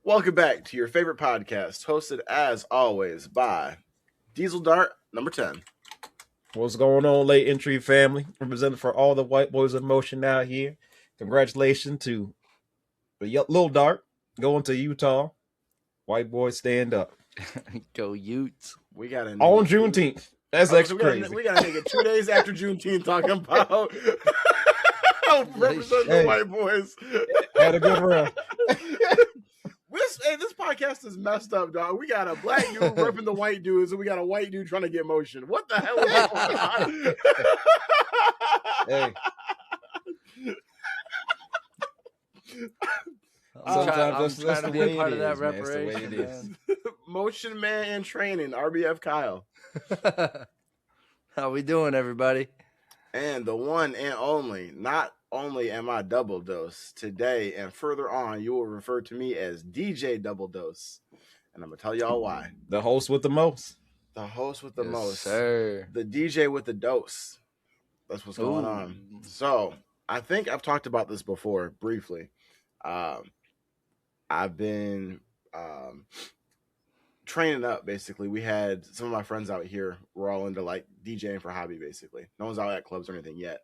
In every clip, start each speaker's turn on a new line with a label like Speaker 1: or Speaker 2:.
Speaker 1: Welcome back to your favorite podcast, hosted as always by Diesel Dart number 10.
Speaker 2: What's going on, late entry family? Representing for all the white boys in motion out here. Congratulations to the Little Dart going to Utah. White boys stand up.
Speaker 3: Go Utes.
Speaker 1: We got an
Speaker 2: on Juneteenth. That's crazy.
Speaker 1: We got to take it 2 days after Juneteenth talking about representing the white boys.
Speaker 2: Had a good run.
Speaker 1: This podcast is messed up, dog. We got a black dude repping the white dudes, and we got a white dude trying to get motion. What the hell is going on?
Speaker 2: Hey.
Speaker 3: Sometimes that's the way it is. That's the way it is.
Speaker 1: Motion man in training, RBF Kyle.
Speaker 3: How we doing, everybody?
Speaker 1: And the one and only, not only am I double dose today and further on, you will refer to me as DJ Double Dose. And I'm going to tell y'all why.
Speaker 2: The host with the most.
Speaker 1: The host with the most.
Speaker 3: Sir.
Speaker 1: The DJ with the dose. That's what's going on. So, I think I've talked about this before briefly. I've been training up, basically. We had some of my friends out here. We're all into like DJing for hobby, basically. No one's out at clubs or anything yet.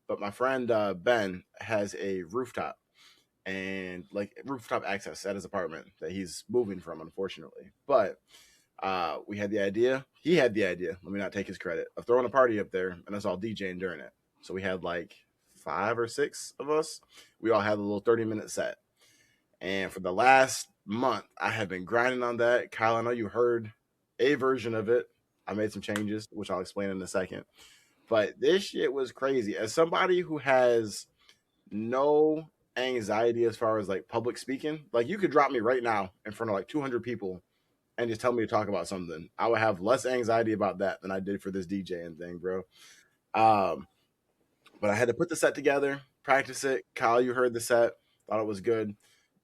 Speaker 1: But my friend Ben has a rooftop and like rooftop access at his apartment that he's moving from, unfortunately. But we had the idea. He had the idea. Let me not take his credit of throwing a party up there and us all DJing during it. So we had like 5 or 6 of us. We all had a little 30-minute set. And for the last month, I have been grinding on that. Kyle, I know you heard a version of it. I made some changes, which I'll explain in a second. But this shit was crazy. As somebody who has no anxiety as far as like public speaking, like you could drop me right now in front of like 200 people and just tell me to talk about something. I would have less anxiety about that than I did for this DJing thing, bro. But I had to put the set together, practice it. Kyle, you heard the set, thought it was good.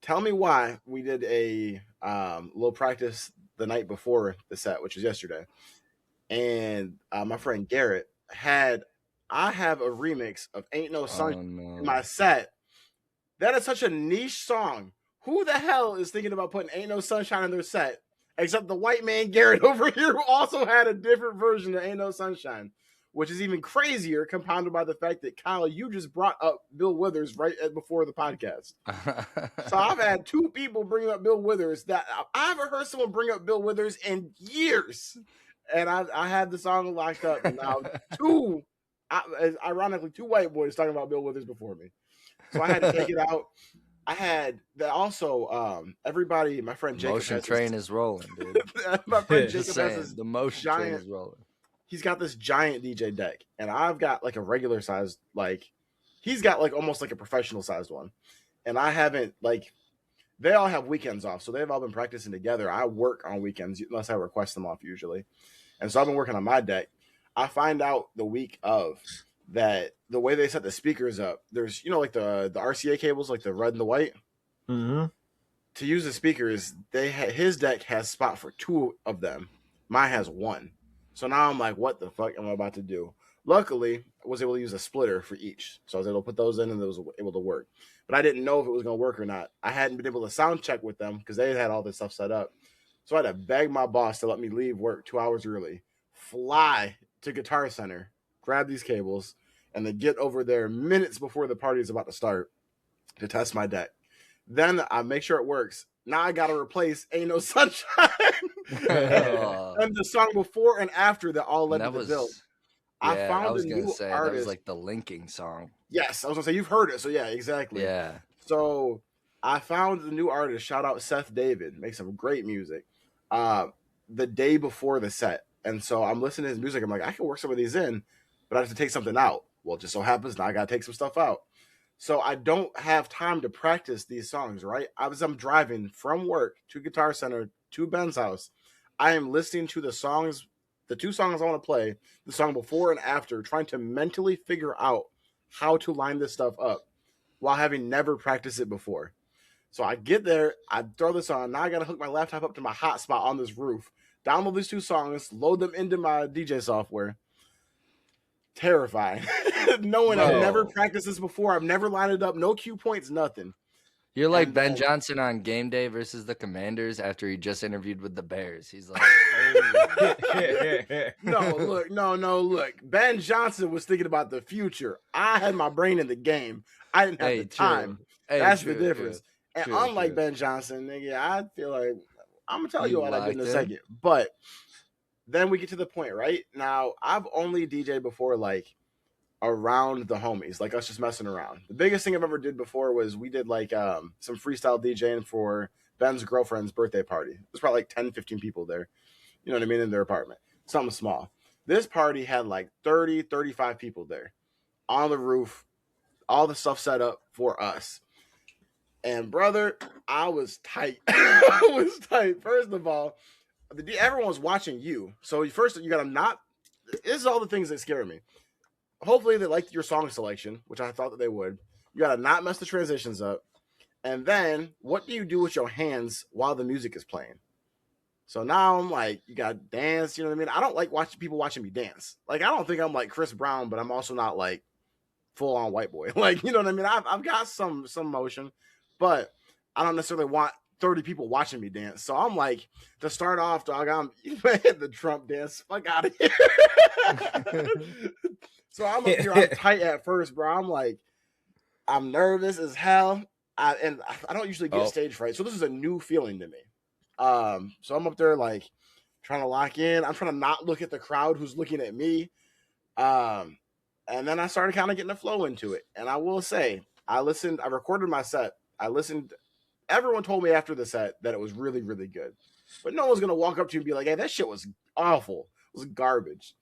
Speaker 1: Tell me why we did a little practice the night before the set, which was yesterday. And my friend Garrett I have a remix of Ain't No Sunshine in my set. That is such a niche song. Who the hell is thinking about putting Ain't No Sunshine in their set? Except the white man Garrett over here, who also had a different version of Ain't No Sunshine, which is even crazier, compounded by the fact that, Kyle, you just brought up Bill Withers right before the podcast. So I've had 2 people bring up Bill Withers that I haven't heard someone bring up Bill Withers in years. And I had the song locked up. And now ironically, 2 white boys talking about Bill Withers before me. So I had to take it out. I had that also. Everybody, my friend Jacob.
Speaker 3: Motion train is rolling, dude.
Speaker 1: My friend Jacob has this
Speaker 3: the motion train is rolling.
Speaker 1: He's got this giant DJ deck, and I've got like a regular size. Like he's got like almost like a professional sized one, and I haven't like. They all have weekends off, so they've all been practicing together. I work on weekends unless I request them off usually. And so I've been working on my deck. I find out the week of that the way they set the speakers up, there's, like the RCA cables, like the red and the white.
Speaker 2: Mm-hmm.
Speaker 1: To use the speakers, his deck has spot for 2 of them. Mine has 1. So now I'm like, what the fuck am I about to do? Luckily, I was able to use a splitter for each. So I was able to put those in and it was able to work. But I didn't know if it was going to work or not. I hadn't been able to sound check with them because they had all this stuff set up. So I had to beg my boss to let me leave work 2 hours early, fly to Guitar Center, grab these cables, and then get over there minutes before the party is about to start to test my deck. Then I make sure it works. Now I got to replace Ain't No Sunshine. And the song before and after that all led to the build.
Speaker 3: I found a new artist. That was like the linking song.
Speaker 1: Yes, I was going to say, you've heard it. So yeah, exactly.
Speaker 3: Yeah.
Speaker 1: So I found the new artist, shout out Seth David, makes some great music, the day before the set. And so I'm listening to his music. I'm like, I can work some of these in, but I have to take something out. Well, it just so happens now I got to take some stuff out. So I don't have time to practice these songs, right? As I'm driving from work to Guitar Center to Ben's house, I am listening to the songs, the 2 songs I want to play, the song before and after, trying to mentally figure out how to line this stuff up while having never practiced it before. So I get there, I throw this on. Now I got to hook my laptop up to my hotspot on this roof, download these 2 songs, load them into my DJ software. Terrifying. Knowing I've never practiced this before. I've never lined it up. No cue points, nothing.
Speaker 3: You're like Ben Johnson on game day versus the Commanders after he just interviewed with the Bears. He's like,
Speaker 1: look. Ben Johnson was thinking about the future. I had my brain in the game. I didn't have the time. That's the difference. And unlike Ben Johnson, nigga, I feel like I'm gonna tell you all I did in a second. But then we get to the point, right? Now, I've only DJed before, like, around the homies, like us just messing around. The biggest thing I've ever did before was we did like some freestyle DJing for Ben's girlfriend's birthday party. There's probably like 10, 15 people there, you know what I mean, in their apartment. Something small. This party had like 30, 35 people there on the roof, all the stuff set up for us. And brother, I was tight. I was tight. First of all, everyone was watching you. So first you gotta not, this is all the things that scare me. Hopefully they liked your song selection, which I thought that they would. You got to not mess the transitions up. And then what do you do with your hands while the music is playing? So now I'm like, you got to dance. You know what I mean? I don't like people watching me dance. Like, I don't think I'm like Chris Brown, but I'm also not like full on white boy. Like, you know what I mean? I've got some motion, but I don't necessarily want 30 people watching me dance. So I'm like, to start off, dog, you hit the Trump dance. Fuck out of here. So I'm up here, I'm tight at first, bro. I'm like, I'm nervous as hell. I don't usually get stage fright. So this is a new feeling to me. So I'm up there like trying to lock in. I'm trying to not look at the crowd who's looking at me. And then I started kind of getting a flow into it. And I will say, I recorded my set. Everyone told me after the set that it was really, really good. But no one's going to walk up to you and be like, hey, that shit was awful. It was garbage.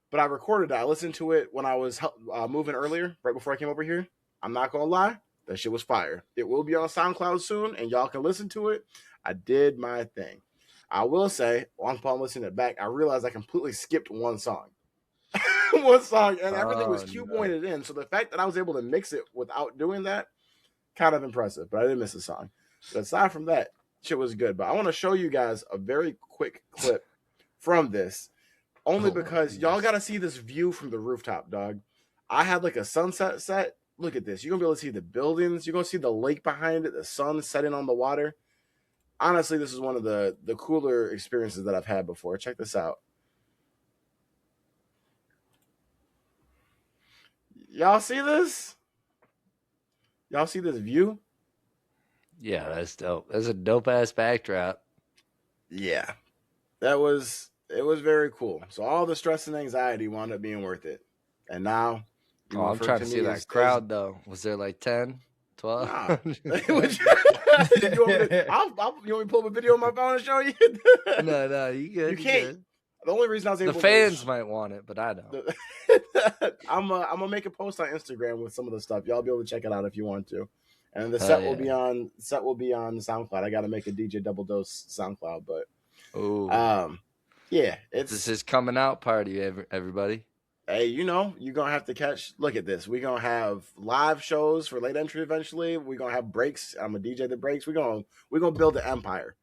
Speaker 1: But I recorded it. I listened to it when I was moving earlier, right before I came over here. I'm not going to lie. That shit was fire. It will be on SoundCloud soon, and y'all can listen to it. I did my thing. I will say, upon listening to it back, I realized I completely skipped one song. One song, and everything was cue pointed in. So the fact that I was able to mix it without doing that, kind of impressive. But I didn't miss a song. But aside from that, shit was good. But I want to show you guys a very quick clip from this. Only because y'all got to see this view from the rooftop, dog. I had like a sunset set. Look at this. You're going to be able to see the buildings. You're going to see the lake behind it, the sun setting on the water. Honestly, this is one of the cooler experiences that I've had before. Check this out. Y'all see this? Y'all see this view?
Speaker 3: Yeah, that's dope. That's a dope-ass backdrop.
Speaker 1: Yeah. It was very cool. So all the stress and anxiety wound up being worth it. And now,
Speaker 3: I'm trying to see that crowd though. Was there like 10, 12?
Speaker 1: Nah. You want me to pull up a video on my phone and show you?
Speaker 3: No, you good.
Speaker 1: You can't. Good. The only reason I was able
Speaker 3: the fans might want it, but I don't.
Speaker 1: I'm gonna make a post on Instagram with some of the stuff. Y'all be able to check it out if you want to. And the set will be on SoundCloud. I got to make a DJ Double Dose SoundCloud, but yeah,
Speaker 3: this is coming out party, everybody.
Speaker 1: Hey, you're gonna have to look at this. We're gonna have live shows for late entry eventually. We're gonna have breaks. I'm gonna DJ the breaks. We're gonna build an empire.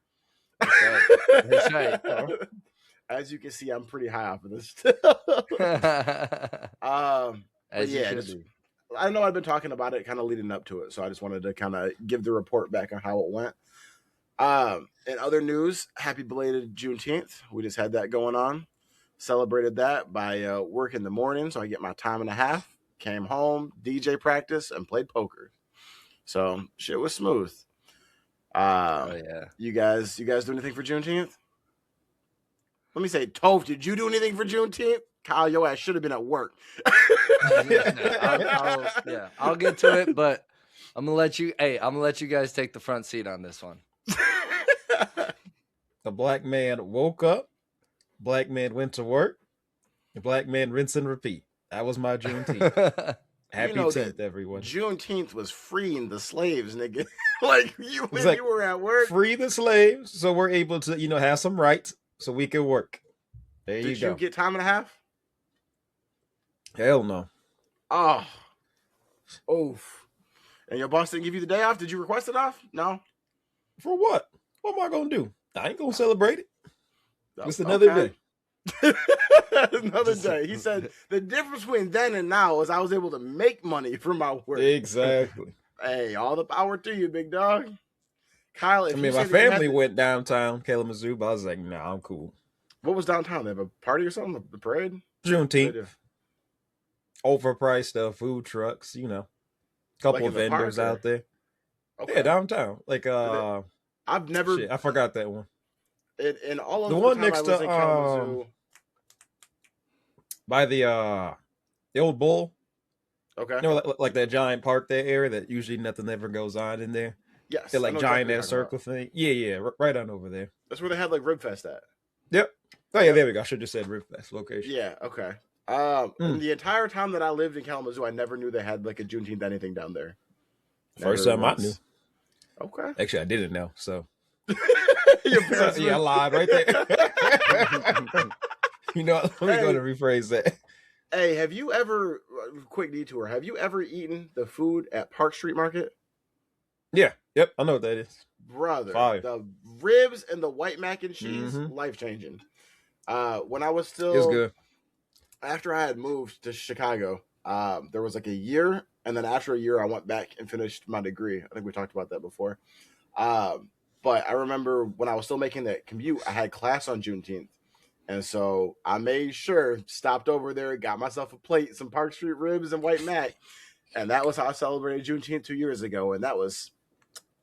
Speaker 3: That's right.
Speaker 1: As you can see, I'm pretty high off of this. I know I've been talking about it kind of leading up to it, so I just wanted to kind of give the report back on how it went. In other news, happy belated Juneteenth. We just had that going on. Celebrated that by work in the morning, so I get my time and a half. Came home, DJ practice, and played poker. So shit was smooth.
Speaker 3: Yeah.
Speaker 1: You guys do anything for Juneteenth? Let me say, Toph, did you do anything for Juneteenth? Kyle, your ass should have been at work.
Speaker 3: I'll get to it, but I'm gonna let you guys take the front seat on this one.
Speaker 2: The black man woke up, black man went to work, the black man rinse and repeat. That was my Juneteenth. Happy 10th, everyone.
Speaker 1: Juneteenth was freeing the slaves, nigga. Like you were at work.
Speaker 2: Free the slaves, so we're able to, have some rights, so we can work. There you go.
Speaker 1: Did you get time and a half?
Speaker 2: Hell no.
Speaker 1: Oh. Oof. And your boss didn't give you the day off? Did you request it off? No.
Speaker 2: For what? What am I gonna do? I ain't gonna celebrate it. It's another day.
Speaker 1: Another day. He said the difference between then and now is I was able to make money from my work.
Speaker 2: Exactly.
Speaker 1: Hey, all the power to you, big dog. Kyle, if
Speaker 2: I
Speaker 1: you
Speaker 2: mean, my
Speaker 1: say that you
Speaker 2: family
Speaker 1: had
Speaker 2: went downtown Kalamazoo, but I was like, nah, I'm cool.
Speaker 1: what was downtown? They have a party or something? The parade? What they
Speaker 2: Juneteenth,
Speaker 1: do?
Speaker 2: overpriced stuff, food trucks, couple
Speaker 1: Like
Speaker 2: of
Speaker 1: in the
Speaker 2: vendors
Speaker 1: park, or
Speaker 2: out there.
Speaker 1: okay?
Speaker 2: Yeah, downtown. Like
Speaker 1: Do they- I've never
Speaker 2: shit, I forgot that one.
Speaker 1: in all
Speaker 2: The
Speaker 1: of the
Speaker 2: one
Speaker 1: time I
Speaker 2: next
Speaker 1: was
Speaker 2: to
Speaker 1: in Kalamazoo.
Speaker 2: by the old bull.
Speaker 1: Okay.
Speaker 2: Like that giant park there area that usually nothing ever goes on in there.
Speaker 1: Yes.
Speaker 2: They're
Speaker 1: I
Speaker 2: like
Speaker 1: know
Speaker 2: giant
Speaker 1: exactly what
Speaker 2: ass
Speaker 1: you're talking
Speaker 2: circle thing. Yeah, right on over there.
Speaker 1: about. That's where they had like Rib Fest at.
Speaker 2: Yep. Oh yeah, there we go. I should have said Rip Fest location.
Speaker 1: Yeah. Okay. In the entire time that I lived in Kalamazoo, I never knew they had like a Juneteenth anything down there.
Speaker 2: First
Speaker 1: Never
Speaker 2: time I
Speaker 1: once.
Speaker 2: knew.
Speaker 1: Okay.
Speaker 2: Actually, I didn't know. So
Speaker 1: Your parents
Speaker 2: yeah, I
Speaker 1: were-
Speaker 2: lied right there. Let me go to rephrase that.
Speaker 1: Hey, have you ever, quick detour, have you ever eaten the food at Park Street Market?
Speaker 2: Yeah. Yep. I know what that is.
Speaker 1: Brother,
Speaker 2: Fire.
Speaker 1: the ribs and the white mac and cheese,
Speaker 2: Mhm.
Speaker 1: life-changing. When I was still,
Speaker 2: It's good.
Speaker 1: after I had moved to Chicago, there was like a year, and then after a year, I went back and finished my degree. I think we talked about that before. But I remember when I was still making that commute, I had class on Juneteenth. And so I made sure, stopped over there, got myself a plate, some Park Street ribs and white mac. And that was how I celebrated Juneteenth 2 years ago. And that was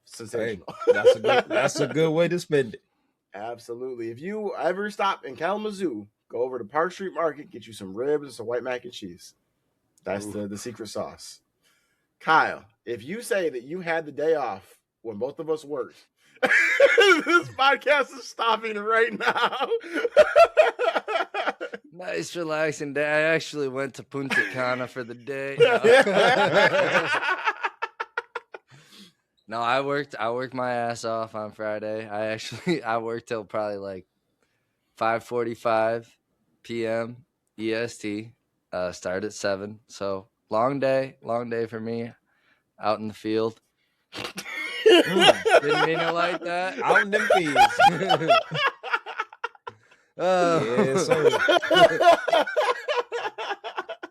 Speaker 1: sensational.
Speaker 2: Hey, that's a good way to spend it.
Speaker 1: Absolutely. If you ever stop in Kalamazoo, go over to Park Street Market, get you some ribs and some white mac and cheese. That's the secret sauce. Kyle, if you say that you had the day off when both of us worked, this podcast is stopping right now.
Speaker 3: Nice, relaxing day. I actually went to Punta Cana for the day. No, I worked my ass off on Friday. I worked till probably like 5:45 p.m. EST. Start at 7. So long day for me out in the field. Didn't mean it like that.
Speaker 2: Out in them fields. Yes, sir.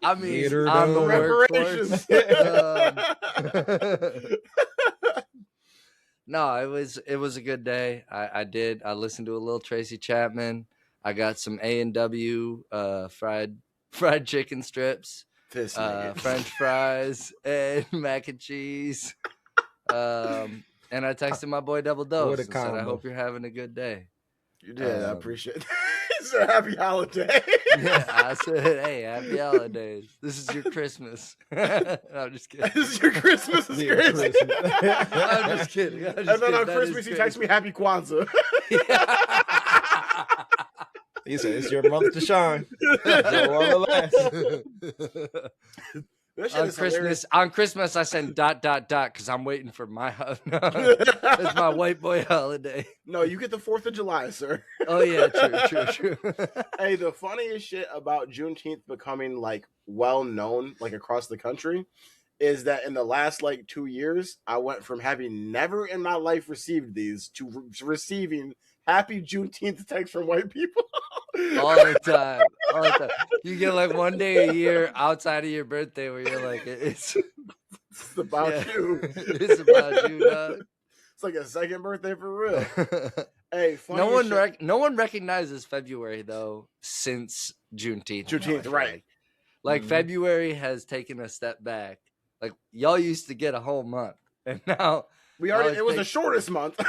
Speaker 3: I mean,
Speaker 2: Get her
Speaker 3: on the
Speaker 2: done.
Speaker 1: Reparations.
Speaker 3: workforce. No, it was a good day. I listened to a little Tracy Chapman. I got some A&W fried chicken strips, French fries, and mac and cheese. And I texted my boy Double Dose
Speaker 2: What a
Speaker 3: and said, I
Speaker 2: combo.
Speaker 3: hope you're having a good day.
Speaker 1: You did. I appreciate it. It's a happy holiday.
Speaker 3: Yeah, I said, hey, happy holidays. This is your Christmas. I'm just kidding.
Speaker 1: This is your Christmas. Is
Speaker 2: Yeah,
Speaker 1: crazy.
Speaker 2: Christmas.
Speaker 3: I'm just kidding.
Speaker 1: And then on Christmas, you text me Happy Kwanzaa.
Speaker 2: He said, it's your month to shine. No other last.
Speaker 1: That shit is hilarious.
Speaker 3: On Christmas, I send ... because I'm waiting for my it's my white boy holiday.
Speaker 1: No, you get the 4th of July, sir.
Speaker 3: Oh yeah, true.
Speaker 1: Hey, the funniest shit about Juneteenth becoming like well known like across the country is that in the last like 2 years, I went from having never in my life received these to receiving Happy Juneteenth texts from white people.
Speaker 3: All the time. You get like one day a year outside of your birthday where you're like, it's
Speaker 1: about you.
Speaker 3: It's about you, dog.
Speaker 1: It's like a second birthday for real. Hey, funny
Speaker 3: no one recognizes February though since Juneteenth.
Speaker 1: Juneteenth, right?
Speaker 3: Like February has taken a step back. Like y'all used to get a whole month, and now
Speaker 1: we already. It was the shortest month.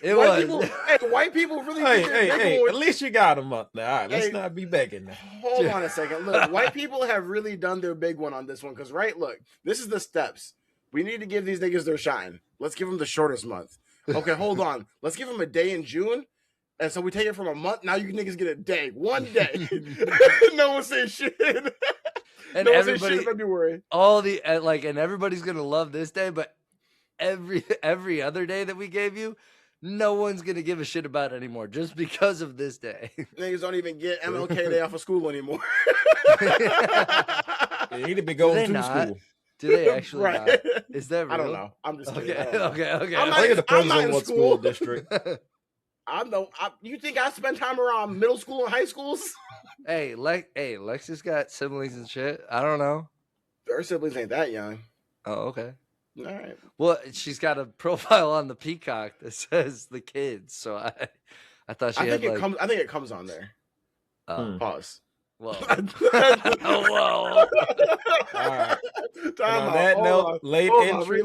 Speaker 3: It
Speaker 1: white
Speaker 3: was.
Speaker 1: People, white people really.
Speaker 2: Hey! At least you got a month now. All right, let's not be begging now.
Speaker 1: Hold on a second. Look, white people have really done their big one on this one because, right? Look, this is the steps. We need to give these niggas their shine. Let's give them the shortest month. Okay, hold on. Let's give them a day in June. And so we take it from a month. Now you niggas get a day. One day. No one says shit.
Speaker 3: And
Speaker 1: no one says
Speaker 3: everybody,
Speaker 1: shit in February.
Speaker 3: And everybody's gonna love this day, but every other day that we gave you, no one's gonna give a shit about anymore just because of this day.
Speaker 1: Niggas don't even get MLK Day off of school anymore.
Speaker 2: He need to be going to school.
Speaker 3: Do they actually
Speaker 1: Right.
Speaker 3: not? Is that real?
Speaker 1: I don't know. I'm just kidding.
Speaker 3: Okay.
Speaker 1: I'm
Speaker 2: I think it depends
Speaker 1: not
Speaker 2: on
Speaker 1: in
Speaker 2: what
Speaker 1: school.
Speaker 2: school district.
Speaker 1: You think I spend time around middle school and high schools?
Speaker 3: Hey, Lexi's got siblings and shit. I don't know.
Speaker 1: Their siblings ain't that young.
Speaker 3: Oh, okay.
Speaker 1: All right.
Speaker 3: Well, she's got a profile on the Peacock that says the kids, so I thought she had like.
Speaker 1: I think it comes on there. Pause.
Speaker 3: Whoa.
Speaker 2: Whoa. All right. And on that note, late entry.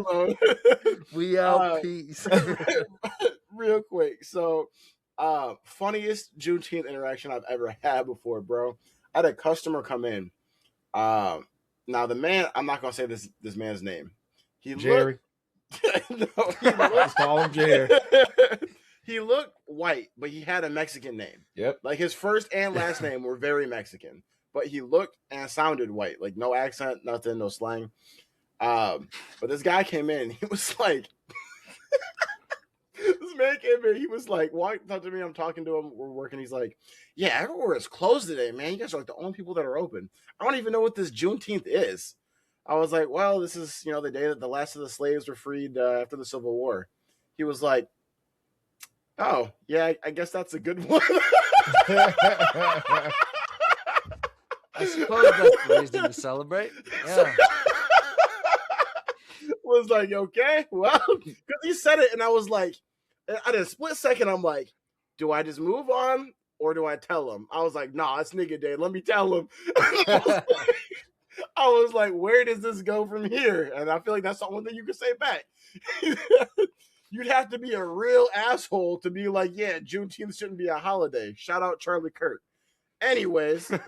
Speaker 3: We out. Peace.
Speaker 1: Real quick. So, funniest Juneteenth interaction I've ever had before, bro. I had a customer come in. Now the man, I'm not gonna say this man's name.
Speaker 2: Jerry. Let's call him Jerry.
Speaker 1: He looked white, but he had a Mexican name.
Speaker 2: Yep.
Speaker 1: Like his first and last name were very Mexican, but he looked and sounded white. Like no accent, nothing, no slang. But this guy came in. He was like, this man came in. He was like, walking up to me. I'm talking to him. We're working. He's like, yeah, everywhere is closed today, man. You guys are like the only people that are open. I don't even know what this Juneteenth is. I was like, well, this is, the day that the last of the slaves were freed after the Civil War. He was like, oh, yeah, I guess that's a good one.
Speaker 3: I suppose that's the reason to celebrate. Yeah.
Speaker 1: Was like, okay, well, because he said it, and I was like, I did a split second. I'm like, do I just move on or do I tell him? I was like, nah, it's nigga day. Let me tell him. I was like, where does this go from here? And I feel like that's the only thing you can say back. You'd have to be a real asshole to be like, yeah, Juneteenth shouldn't be a holiday. Shout out Charlie Kirk. Anyways, got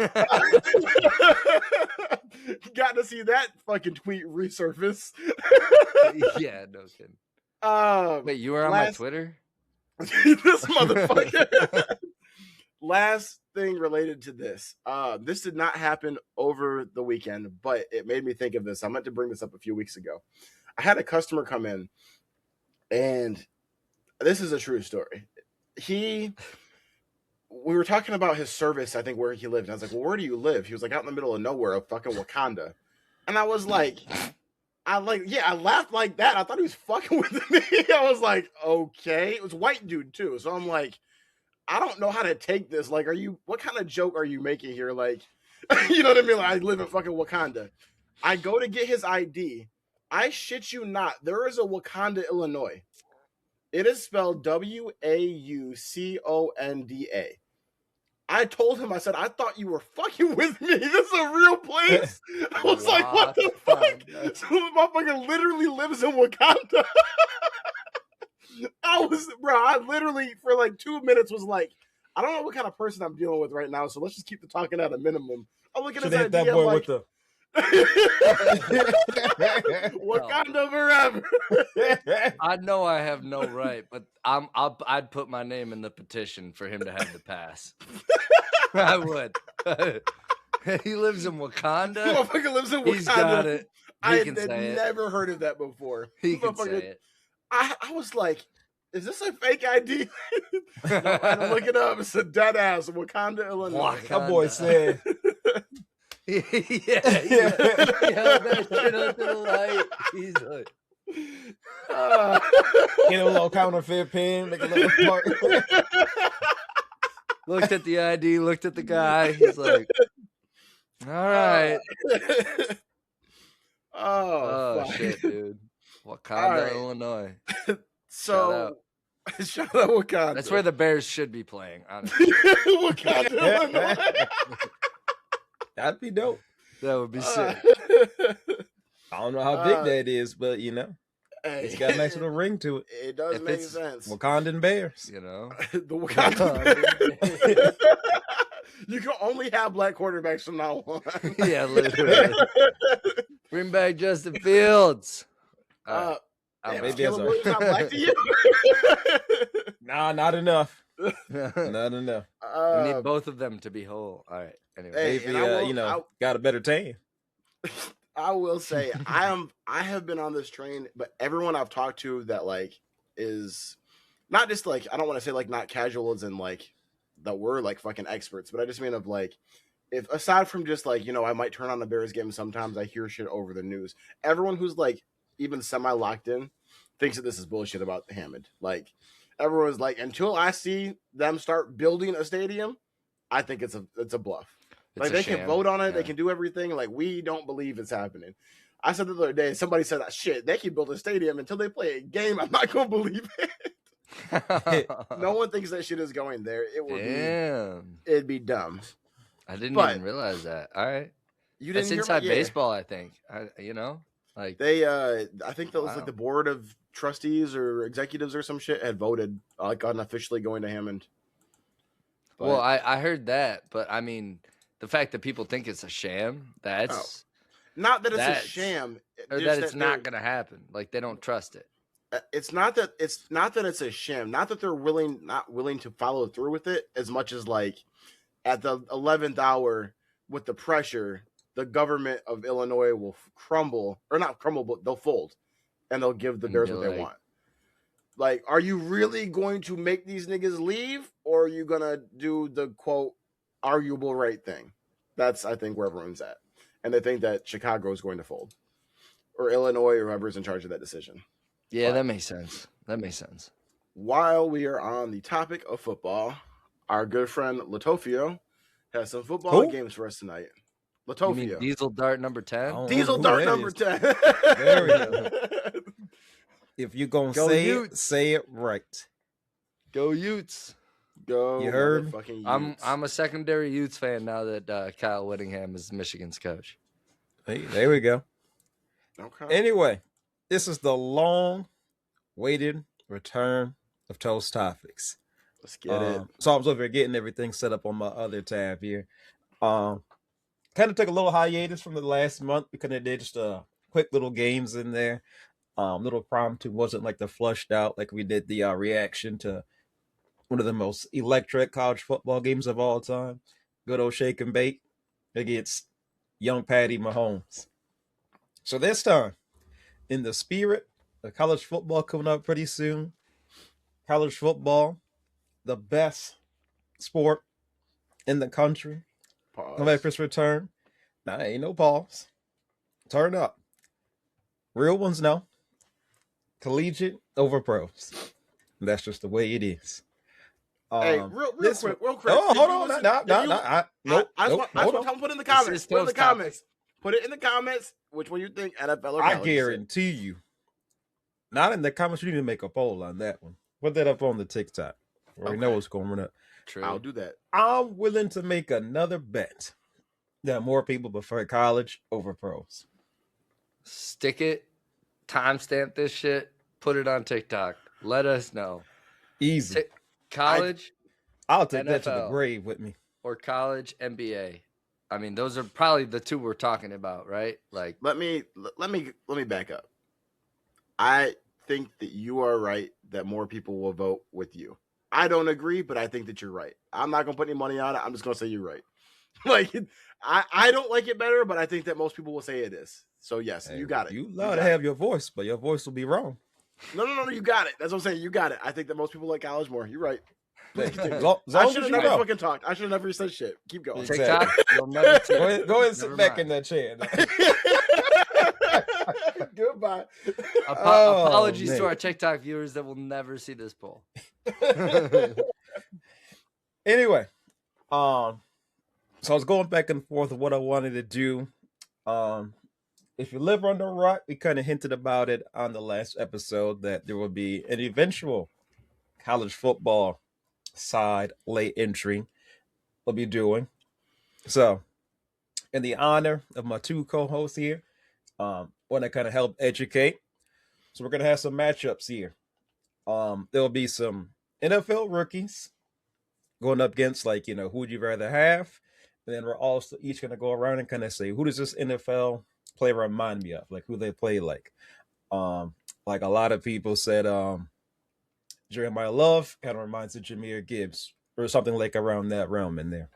Speaker 1: to see that fucking tweet resurface.
Speaker 3: Yeah, no kidding. Wait, you were on my Twitter?
Speaker 1: This motherfucker. Last thing related to this. This did not happen over the weekend, but it made me think of this. I meant to bring this up a few weeks ago. I had a customer come in, and this is a true story. We were talking about his service, I think, where he lived. And I was like, well, where do you live? He was like, out in the middle of nowhere, of fucking Wakanda. And I was like, I laughed like that. I thought he was fucking with me. I was like, okay. It was a white dude, too. So I'm like, I don't know how to take this. Like, what kind of joke are you making here? Like, you know what I mean? Like, I live in fucking Wakanda. I go to get his ID. I shit you not. There is a Wakanda, Illinois. It is spelled Wauconda. I told him, I said, I thought you were fucking with me. This is a real place. I was like, what the fuck? So the motherfucker literally lives in Wakanda. I literally, for like 2 minutes, was like, I don't know what kind of person I'm dealing with right now, so let's just keep the talking at a minimum. I'm looking at this idea, that boy like, with the Wakanda forever.
Speaker 3: I know I have no right, but I'd put my name in the petition for him to have the pass. I would. He lives in Wakanda.
Speaker 1: Motherfucker lives in Wakanda.
Speaker 3: He's got it.
Speaker 1: I had never heard of that before.
Speaker 3: He can say it.
Speaker 1: I was like, is this a fake ID? No, I had to look it up. It's a dead ass Wakanda, Illinois.
Speaker 2: That boy said.
Speaker 3: Yeah, that shit up to the light. He's like,
Speaker 2: get a little counterfeit pen, make a little part.
Speaker 3: Looked at the ID, looked at the guy. He's like, all right. Oh shit, dude. Wakanda, right. Illinois.
Speaker 1: So, shout out Wakanda.
Speaker 3: That's where the Bears should be playing, honestly.
Speaker 1: Wakanda, Illinois.
Speaker 2: That'd be dope.
Speaker 3: That would be sick.
Speaker 2: I don't know how big that is, but it's got a nice little ring to it.
Speaker 1: It does make sense.
Speaker 2: Wakandan Bears,
Speaker 1: the Wakandan Bears. You can only have black quarterbacks from now on.
Speaker 3: Yeah, literally. Bring back Justin Fields.
Speaker 1: Maybe as not black to you.
Speaker 2: Nah, not enough. Not enough.
Speaker 3: We need both of them to be whole. All right. Anyway,
Speaker 2: maybe got a better tan.
Speaker 1: I will say I have been on this train, but everyone I've talked to that like is not just like, I don't want to say like not casual as in like that we're like fucking experts, but I just mean of like, if aside from just like, I might turn on the Bears game sometimes, I hear shit over the news. Everyone who's like even semi locked in thinks that this is bullshit about Hammond. Like everyone's like, until I see them start building a stadium, I think it's a bluff. Like they can vote on it, they can do everything. Like we don't believe it's happening. I said the other day, somebody said, shit, they can build a stadium until they play a game. I'm not going to believe it. No one thinks that shit is going there. It would it'd be dumb.
Speaker 3: I didn't even realize that. All right.
Speaker 1: You
Speaker 3: That's
Speaker 1: didn't
Speaker 3: inside
Speaker 1: hear about,
Speaker 3: baseball, I think. Like
Speaker 1: they, I think that was like the board of trustees or executives or some shit had voted like on officially going to Hammond.
Speaker 3: But, well, I heard that, but I mean, the fact that people think it's a sham, that's
Speaker 1: not that it's a sham,
Speaker 3: or that it's not going to happen. Like they don't trust it.
Speaker 1: It's not that it's a sham. Not that they're not willing to follow through with it as much as like at the 11th hour with the pressure, the government of Illinois will crumble or not crumble, but they'll fold and they'll give the Bears what they want. Like, are you really going to make these niggas leave, or are you gonna do the quote arguable right thing? That's I think where everyone's at, and they think that Chicago is going to fold, or Illinois, or whoever's in charge of that decision.
Speaker 3: Yeah, that makes sense. That makes sense.
Speaker 1: While we are on the topic of football, our good friend Latofio has some football games for us tonight. Latofio,
Speaker 3: Diesel Dart number 10.
Speaker 1: Diesel Dart number 10.
Speaker 2: There we go. If you're going to say it right.
Speaker 3: Go Utes.
Speaker 1: Go.
Speaker 2: You heard?
Speaker 3: I'm a secondary Utes fan now that Kyle Whittingham is Michigan's coach.
Speaker 2: Hey, there we go.
Speaker 1: Okay.
Speaker 2: Anyway, this is the long-awaited return of Toast Topics.
Speaker 1: Let's get it.
Speaker 2: So I was over here getting everything set up on my other tab here. Kind of took a little hiatus from the last month because I did just quick little games in there. Little impromptu, wasn't like the flushed out like we did the reaction to one of the most electric college football games of all time. Good old shake and bake against young Patty Mahomes. So this time, in the spirit of college football coming up pretty soon, college football, the best sport in the country. Come back for its return. Nah, ain't no pause. Turn up. Real ones, no. Collegiate over pros. That's just the way it is.
Speaker 1: Hey, real quick.
Speaker 2: Oh, hold on. No.
Speaker 1: I just want to put it in the comments. Put it in the comments which one you think NFL or
Speaker 2: I guarantee you. Not in the comments. You need to make a poll on that one. Put that up on the TikTok. We know what's going up.
Speaker 3: True.
Speaker 1: I'll do that.
Speaker 2: I'm willing to make another bet that more people prefer college over pros.
Speaker 3: Stick it. Timestamp this shit. Put it on TikTok. Let us know.
Speaker 2: Easy.
Speaker 3: College.
Speaker 2: I'll take
Speaker 3: NFL,
Speaker 2: that to the grave with me.
Speaker 3: Or college NBA. I mean, those are probably the two we're talking about, right? Like,
Speaker 1: let me back up. I think that you are right that more people will vote with you. I don't agree, but I think that you're right. I'm not gonna put any money on it. I'm just gonna say you're right. Like, I don't like it better, but I think that most people will say it is. So yes, you got it.
Speaker 2: You allowed to have your voice, but your voice will be wrong.
Speaker 1: No, you got it. That's what I'm saying. You got it. I think that most people like college more. You're right.
Speaker 2: I
Speaker 1: should have never fucking talked. I should have never said shit. Keep going.
Speaker 3: TikTok, you'll never see
Speaker 2: go ahead and sit back in that chair.
Speaker 1: Goodbye.
Speaker 3: Apologies to our TikTok viewers that will never see this poll.
Speaker 2: Anyway, so I was going back and forth of what I wanted to do. If you live under a rock, we kind of hinted about it on the last episode that there will be an eventual college football side late entry we'll be doing. So, in the honor of my two co-hosts here, want to kind of help educate. So we're going to have some matchups here. There'll be some NFL rookies going up against, like, who would you rather have? And then we're also each going to go around and kind of say, who does this NFL player remind me of? Like, who they play like. Like a lot of people said, Jeremiyah Love kind of reminds of Jahmyrr Gibbs or something like around that realm in there.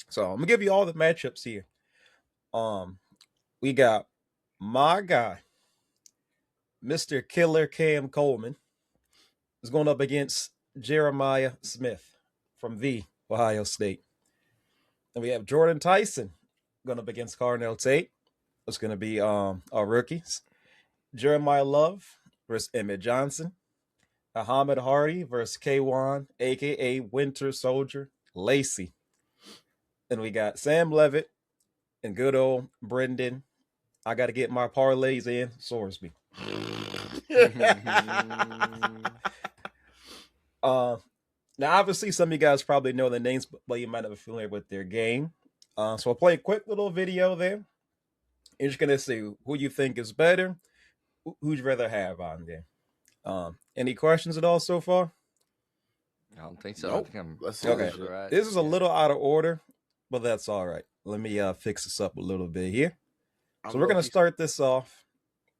Speaker 2: So I'm going to give you all the matchups here. We got my guy, Mr. Killer Cam Coleman, is going up against Jeremiah Smith from the Ohio State. And we have Jordan Tyson going up against Carnell Tate. It's going to be our rookies. Jeremiah Love versus Emmett Johnson. Ahmad Hardy versus Kewan, a.k.a. Winter Soldier, Lacy. And we got Sam Leavitt and good old Brendan I got to get my parlays in Sorsby. Now, obviously, some of you guys probably know the names, but you might not be familiar with their game. So I'll play a quick little video there. You're just going to see who you think is better, who'd you rather have on there. Any questions at all so far?
Speaker 3: I don't think so.
Speaker 1: Nope.
Speaker 3: I think I'm
Speaker 1: Let's see.
Speaker 2: Okay.
Speaker 3: right.
Speaker 2: This is a little out of order, but that's all right. Let me fix this up a little bit here. So we're going to start this off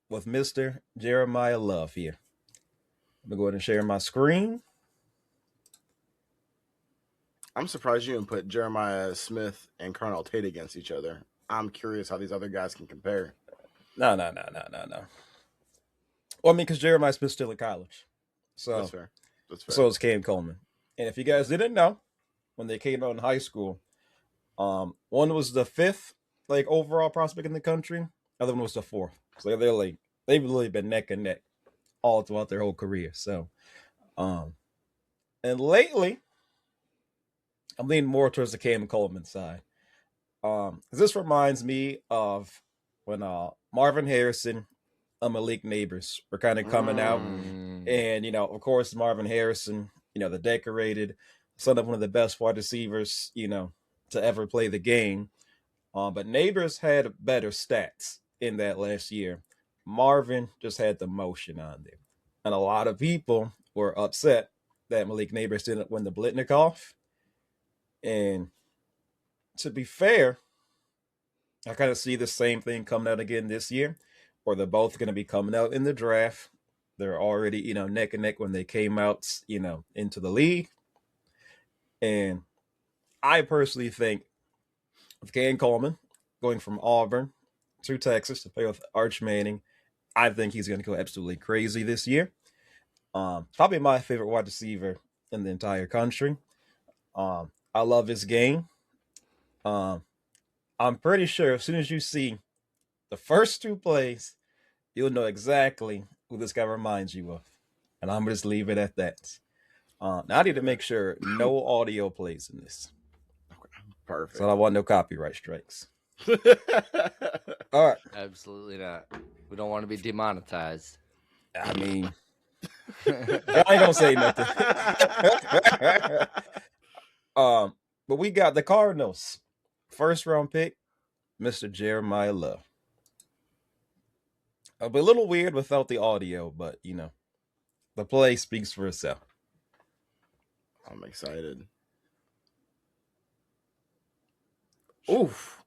Speaker 2: with Mr. Jeremiyah Love here. I'm going to go ahead and share my screen.
Speaker 1: I'm surprised you didn't put Jeremiah Smith and Colonel Tate against each other. I'm curious how these other guys can compare.
Speaker 2: No. Well, I mean, because Jeremiah Smith's still in college. So
Speaker 1: That's fair.
Speaker 2: So is Coleman. And if you guys didn't know, when they came out in high school, one was the 5th overall prospect in the country. Other one was the 4th. So they've really been neck and neck all throughout their whole career. So, and lately, I'm leaning more towards the Cam Coleman side. This reminds me of when Marvin Harrison and Malik Neighbors were kind of coming out. And, of course, Marvin Harrison, the decorated son of one of the best wide receivers, to ever play the game. But Neighbors had better stats in that last year. Marvin just had the motion on there. And a lot of people were upset that Malik Neighbors didn't win the Blitnikoff. And to be fair, I kind of see the same thing coming out again this year, where they're both going to be coming out in the draft. They're already, neck and neck when they came out, into the league. And I personally think with Cam Coleman going from Auburn to Texas to play with Arch Manning, I think he's going to go absolutely crazy this year. Probably my favorite wide receiver in the entire country. I love his game. I'm pretty sure as soon as you see the first 2 plays, you'll know exactly who this guy reminds you of. And I'm going to just leave it at that. Now I need to make sure no audio plays in this.
Speaker 1: Perfect.
Speaker 2: So I want no copyright strikes. All right.
Speaker 3: Absolutely not. We don't want to be demonetized.
Speaker 2: I mean, I ain't going to say nothing. But we got the Cardinals. First round pick, Mr. Jeremiyah Love. A little weird without the audio, but the play speaks for itself.
Speaker 1: I'm excited. Oof.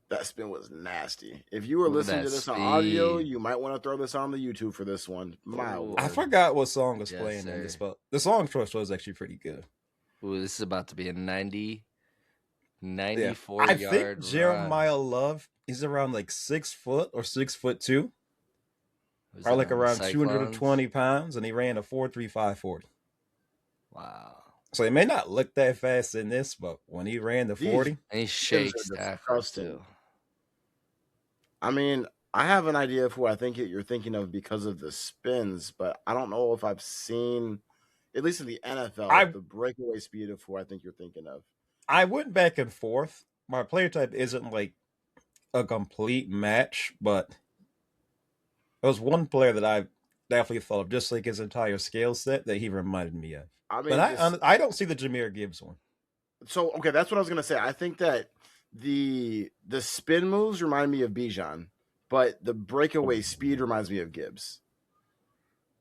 Speaker 1: That spin was nasty. If you were listening to this on audio, you might want to throw this on the YouTube for this one.
Speaker 2: I forgot what song was playing in this, but the song choice was actually pretty good.
Speaker 3: Ooh, this is about to be a 94
Speaker 2: I
Speaker 3: yard
Speaker 2: think Jeremiyah Love is around 6 foot or 6'2". Probably around 220 pounds, and he ran a 4.35 40.
Speaker 3: Wow.
Speaker 2: So he may not look that fast in this, but when he ran the 40,
Speaker 3: and he shakes tackles too.
Speaker 1: I mean, I have an idea of who I think you're thinking of because of the spins, but I don't know if I've seen, at least in the NFL, the breakaway speed of who I think you're thinking of.
Speaker 2: I went back and forth. My player type isn't a complete match, but there was one player that I definitely thought of, just his entire skill set, that he reminded me of. I mean, but I don't see the Jahmyrr Gibbs one.
Speaker 1: So, okay, that's what I was going to say. I think that the spin moves remind me of Bijan, but the breakaway speed reminds me of Gibbs.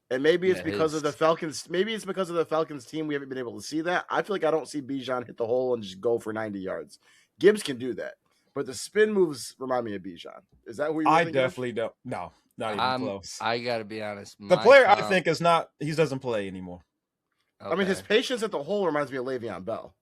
Speaker 1: And maybe it's because of the Falcons. Maybe it's because of the Falcons team we haven't been able to see that. I feel like I don't see Bijan hit the hole and just go for 90 yards. Gibbs can do that, but the spin moves remind me of Bijan. Is that who you're thinking
Speaker 2: definitely don't. No, not even close.
Speaker 3: I got to be honest.
Speaker 2: The player I think is not. He doesn't play anymore.
Speaker 1: Okay. I mean, his patience at the hole reminds me of Le'Veon Bell.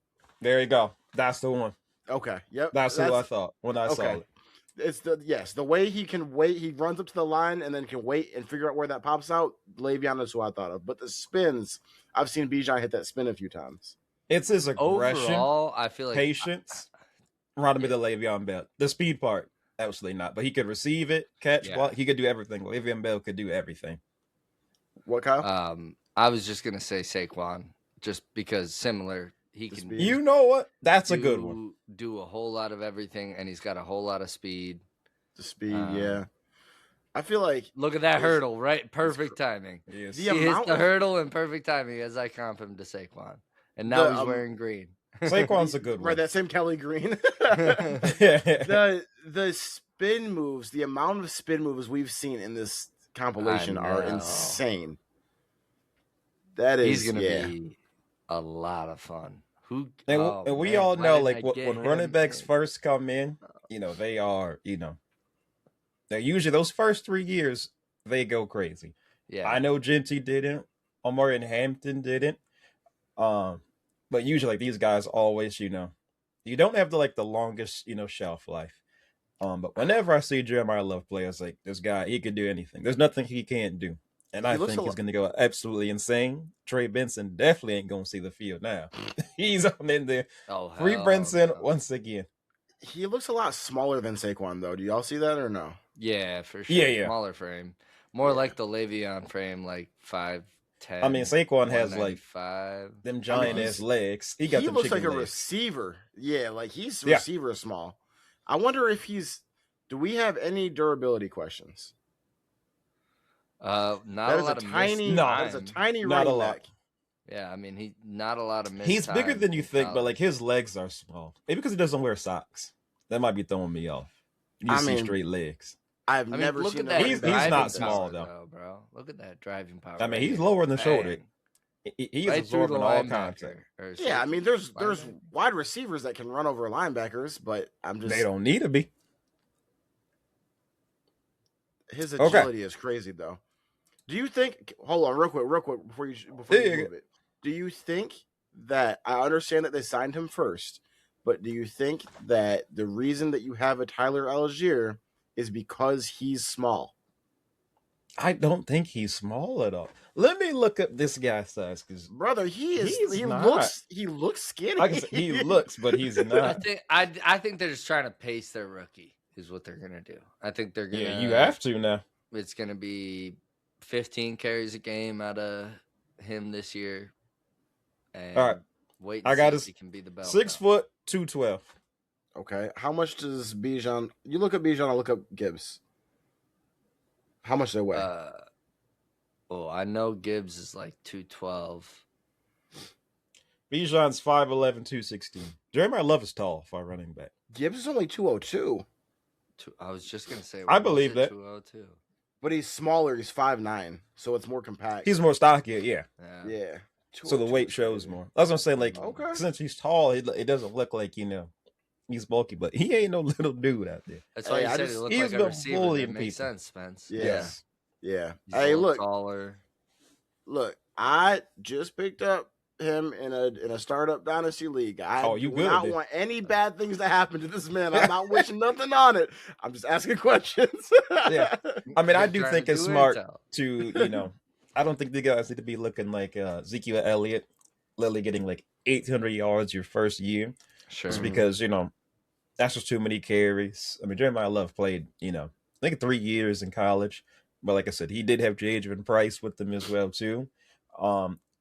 Speaker 2: There you go. That's the one.
Speaker 1: Okay. Yep.
Speaker 2: That's who I thought when I saw it.
Speaker 1: It's the way he can wait. He runs up to the line and then can wait and figure out where that pops out. Le'Veon is who I thought of. But the spins, I've seen Bijan hit that spin a few times.
Speaker 2: It's his aggression.
Speaker 3: Overall, I feel like
Speaker 2: patience. Reminded me of the Le'Veon Bell. The speed part, absolutely not. But he could receive it, catch, block. He could do everything. Le'Veon Bell could do everything.
Speaker 1: What, Kyle?
Speaker 3: I was just gonna say Saquon, just because similar. He can.
Speaker 2: You know what? That's a good one.
Speaker 3: Do a whole lot of everything, and he's got a whole lot of speed.
Speaker 1: The speed, yeah. I feel like
Speaker 3: look at that hurdle, right? Perfect timing.
Speaker 2: Yes.
Speaker 3: He hits the hurdle in perfect timing as I comp him to Saquon, and now he's wearing green.
Speaker 2: Saquon's a good one.
Speaker 1: Right, that same Kelly Green. the spin moves, the amount of spin moves we've seen in this compilation are insane. That is,
Speaker 3: he's gonna be a lot of fun.
Speaker 2: And we all know, like, when running backs first come in, they are, they're usually those first 3 years, they go crazy.
Speaker 3: Yeah.
Speaker 2: I know Genty didn't. Omar and Hampton didn't. But usually, like, these guys always, you don't have the longest, shelf life. But whenever I see Jeremiah Love play, it's like, this guy, he could do anything. There's nothing he can't do. And I think he's going to go absolutely insane. Trey Benson definitely ain't going to see the field now. He's on in there. Free Benson once again.
Speaker 1: He looks a lot smaller than Saquon, though. Do y'all see that or no?
Speaker 3: Yeah, for sure.
Speaker 2: Yeah.
Speaker 3: Smaller frame. More like the Le'Veon frame, like 5'10".
Speaker 2: I mean, Saquon has like them giant ass legs. He
Speaker 1: looks like a receiver. Yeah, like he's receiver small. I wonder if do we have any durability questions?
Speaker 3: Not a lot of
Speaker 1: tiny. That's a tiny running back.
Speaker 3: Yeah, I mean, not a lot of missed
Speaker 2: He's
Speaker 3: time
Speaker 2: bigger than you think,
Speaker 3: college.
Speaker 2: but like his legs are small. Maybe because he doesn't wear socks. That might be throwing me off. You see straight legs.
Speaker 1: I've never seen
Speaker 3: that.
Speaker 2: He's not small though,
Speaker 3: bro. Look at that driving power.
Speaker 2: I mean, he's lower than the shoulder. He's absorbing all contact.
Speaker 1: Yeah, I mean, there's wide receivers that can run over linebackers, but
Speaker 2: they don't need to be.
Speaker 1: His agility is crazy, though. Do you think? Hold on, real quick, before you move it. Do you think that I understand that they signed him first, but do you think that the reason that you have a Tyler Algier is because he's small?
Speaker 2: I don't think he's small at all. Let me look up this guy's size, because
Speaker 1: brother, he looks skinny.
Speaker 2: Like I said, he looks, but he's not.
Speaker 3: I think they're just trying to pace their rookie. Is what they're gonna do. I think they're gonna.
Speaker 2: Yeah, you have to now.
Speaker 3: It's gonna be 15 carries a game out of him this year. And
Speaker 2: all right,
Speaker 3: wait.
Speaker 2: I got
Speaker 3: he can be the belt.
Speaker 2: 6 foot 212.
Speaker 1: Okay, how much does Bijan? You look at Bijan, I look up Gibbs. How much they weigh?
Speaker 3: I know Gibbs is like 212.
Speaker 2: Bijan's 5'11", 216. Jeremiah Love is tall for a running back.
Speaker 1: Gibbs is only 202.
Speaker 3: I was just gonna say.
Speaker 2: I believe that.
Speaker 3: 202.
Speaker 1: But he's smaller. He's 5'9", so it's more compact.
Speaker 2: He's more stocky. Yeah.
Speaker 1: So
Speaker 2: the weight shows more. I was gonna say, like, since he's tall, it doesn't look like he's bulky, but he ain't no little dude out there.
Speaker 3: That's why you said he looked like a receiver. That makes sense, Spence.
Speaker 1: Yeah.
Speaker 3: He's
Speaker 1: hey, look,
Speaker 3: taller.
Speaker 1: Look, I just picked up him in a startup dynasty league. I do not want any bad things to happen to this man. I'm not wishing nothing on it. I'm just asking questions.
Speaker 2: Yeah, I mean, I do think it's smart to I don't think the guys need to be looking like Ezekiel Elliott, literally getting like 800 yards your first year.
Speaker 3: Sure.
Speaker 2: Just because that's just too many carries. I mean, Jeremiah Love played I think 3 years in college, but like I said, he did have Jadrian Price with them as well too.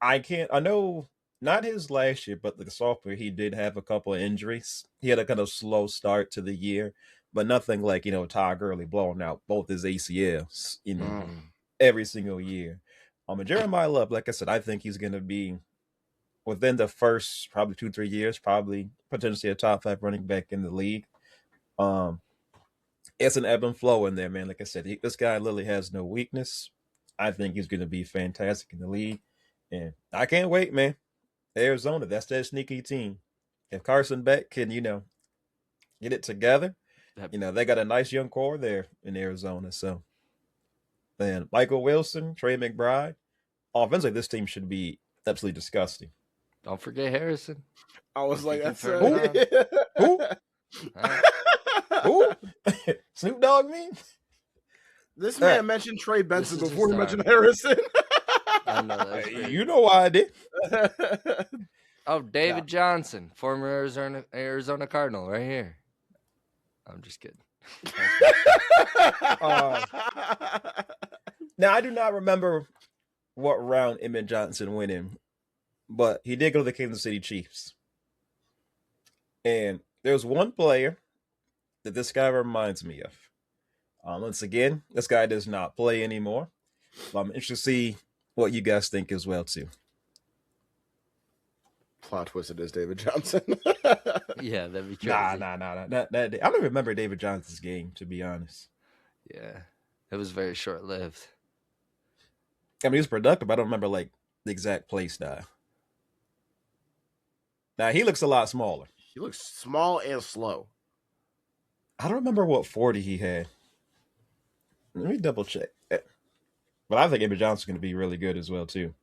Speaker 2: I know not his last year, but the sophomore, he did have a couple of injuries. He had a kind of slow start to the year, but nothing like, Todd Gurley blowing out both his ACLs, every single year. And Jeremiah Love, like I said, I think he's going to be within the first probably 2-3 years, probably potentially a top 5 running back in the league. It's an ebb and flow in there, man. Like I said, this guy literally has no weakness. I think he's going to be fantastic in the league. And I can't wait, man. Arizona, that's that sneaky team. If Carson Beck can, get it together, they got a nice young core there in Arizona. So, and Michael Wilson, Trey McBride, offensively, this team should be absolutely disgusting.
Speaker 3: Don't forget Harrison.
Speaker 1: I was like, that's
Speaker 2: who? Who? Snoop Dogg mean?
Speaker 1: This man mentioned Trey Benson before he mentioned Harrison.
Speaker 3: I know that.
Speaker 2: You know why I did.
Speaker 3: David Johnson, former Arizona Cardinal, right here. I'm just kidding.
Speaker 2: Now, I do not remember what round Emmett Johnson went in, but he did go to the Kansas City Chiefs. And there's one player that this guy reminds me of. Once again, this guy does not play anymore. But I'm interested to see what you guys think as well too.
Speaker 1: Plot twist, it is David Johnson.
Speaker 3: Yeah, that'd be crazy.
Speaker 2: Nah. I don't remember David Johnson's game, to be honest.
Speaker 3: Yeah, it was very short-lived.
Speaker 2: I mean, he was productive. I don't remember like the exact play style. Now he looks a lot smaller.
Speaker 1: He looks small and slow.
Speaker 2: I don't remember what 40 he had. Let me double check. But I think Emmett Johnson's going to be really good as well too.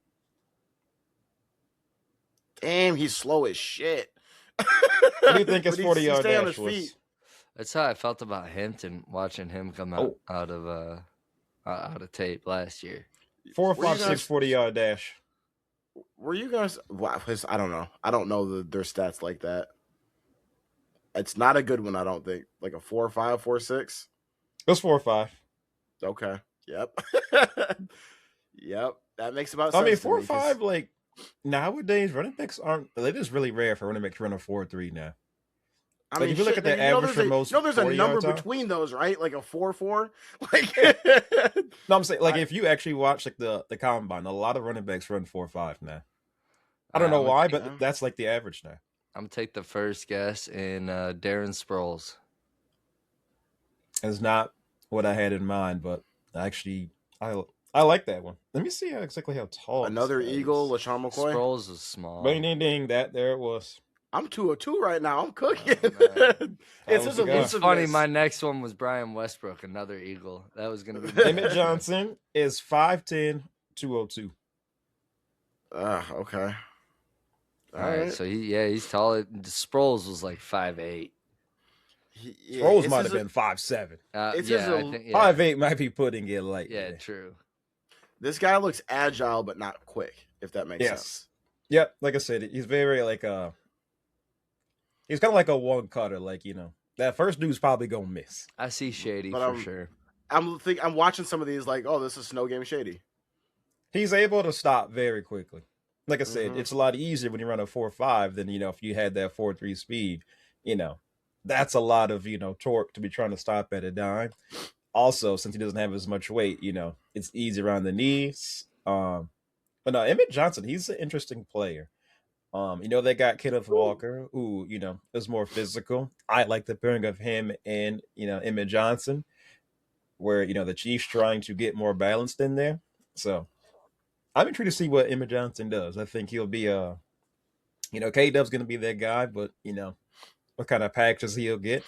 Speaker 1: Damn, he's slow as shit.
Speaker 2: What do you think his 40-yard dash was?
Speaker 3: That's how I felt about Hampton watching him come out of tape last year.
Speaker 2: 4.56 40-yard dash.
Speaker 1: Were you guys? Wow, I don't know. I don't know their stats like that. It's not a good one, I don't think. Like a 4.5, 4.6.
Speaker 2: It was 4.5.
Speaker 1: Okay. Yep. Yep. That makes about
Speaker 2: I
Speaker 1: sense.
Speaker 2: mean, 4.5. Like nowadays, running backs aren't. It is really rare for running backs to run a 4.3 now.
Speaker 1: I
Speaker 2: mean, if you look at the average for most,
Speaker 1: there's a number between those, right? Like a 4.4. Like,
Speaker 2: no, I'm saying like if you actually watch like the combine, a lot of running backs run 4.5 now. I don't know why, but that's like the average now.
Speaker 3: I'm gonna take the first guess in Darren Sproles.
Speaker 2: It's not what I had in mind, but actually, I like that one. Let me see exactly how tall.
Speaker 1: Another Eagle, LaShawn McCoy.
Speaker 3: Sproles is small.
Speaker 2: Ding, ding, that there it was.
Speaker 1: I'm 202 right now. I'm cooking.
Speaker 3: It's funny. My next one was Brian Westbrook, another Eagle. That was going to be
Speaker 2: Emmett Johnson is 5'10", 202.
Speaker 1: Okay.
Speaker 3: All right. So he's tall. Sproles was like 5'8".
Speaker 2: Sproles might have been 5'7".
Speaker 3: I think
Speaker 2: 5'8" might be putting it like
Speaker 3: true.
Speaker 1: This guy looks agile but not quick, if that makes sense.
Speaker 2: Yep, like I said, he's very like he's kind of like a one cutter, like that first dude's probably gonna miss.
Speaker 3: I see Shady for sure.
Speaker 1: I'm watching some of these like, oh, this is Snow Game Shady.
Speaker 2: He's able to stop very quickly. Like I said, it's a lot easier when you run a 4.5 than if you had that 4.3 speed. That's a lot of torque to be trying to stop at a dime. Also, since he doesn't have as much weight, it's easy around the knees. But no, Emmett Johnson, he's an interesting player. They got Kenneth Walker, who, is more physical. I like the pairing of him and, Emmett Johnson, where, the Chiefs trying to get more balanced in there. So I'm intrigued to see what Emmett Johnson does. I think he'll be, K-Dub's going to be that guy, but, what kind of packages he'll get.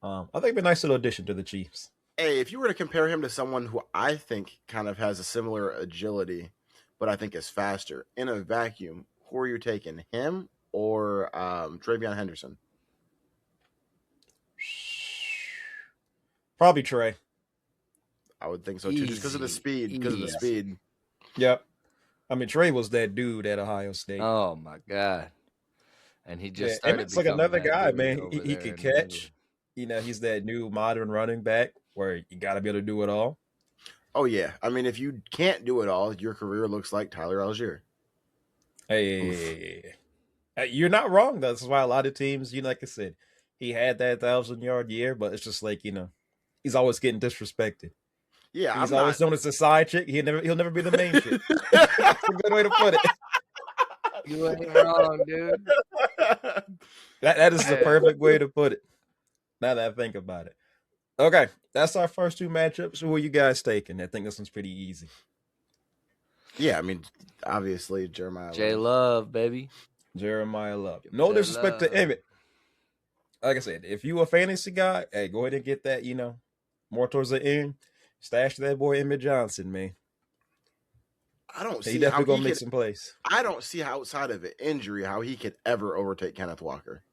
Speaker 2: I think it'd be a nice little addition to the Chiefs.
Speaker 1: Hey, if you were to compare him to someone who I think kind of has a similar agility, but I think is faster in a vacuum, who are you taking, him or Travion Henderson?
Speaker 2: Probably Trey.
Speaker 1: I would think so too, just because of the speed.
Speaker 2: Yep. I mean, Trey was that dude at Ohio State.
Speaker 3: Oh my God! And he just started.
Speaker 2: Emmett's like another guy, man. He can catch. He's that new modern running back where you got to be able to do it all.
Speaker 1: Oh yeah, I mean, if you can't do it all, your career looks like Tyler Algier.
Speaker 2: Hey, you're not wrong. That's why a lot of teams, like I said, he had that 1,000-yard year, but it's just like he's always getting disrespected.
Speaker 1: Yeah,
Speaker 2: he's always known as a side chick. He'll never be the main chick. That's a good way to put it.
Speaker 3: You ain't wrong, dude.
Speaker 2: That is the perfect way to put it. Now that I think about it. Okay, that's our first two matchups. Who are you guys taking? I think this one's pretty easy.
Speaker 1: Yeah, I mean, obviously Jeremiah.
Speaker 3: J Love, baby.
Speaker 2: Jeremiah Love. No disrespect to Emmett. Like I said, if you a fantasy guy, hey, go ahead and get that. More towards the end. Stash that boy Emmett Johnson, man.
Speaker 1: I don't see.
Speaker 2: He definitely gonna make some plays.
Speaker 1: I don't see outside of an injury how he could ever overtake Kenneth Walker.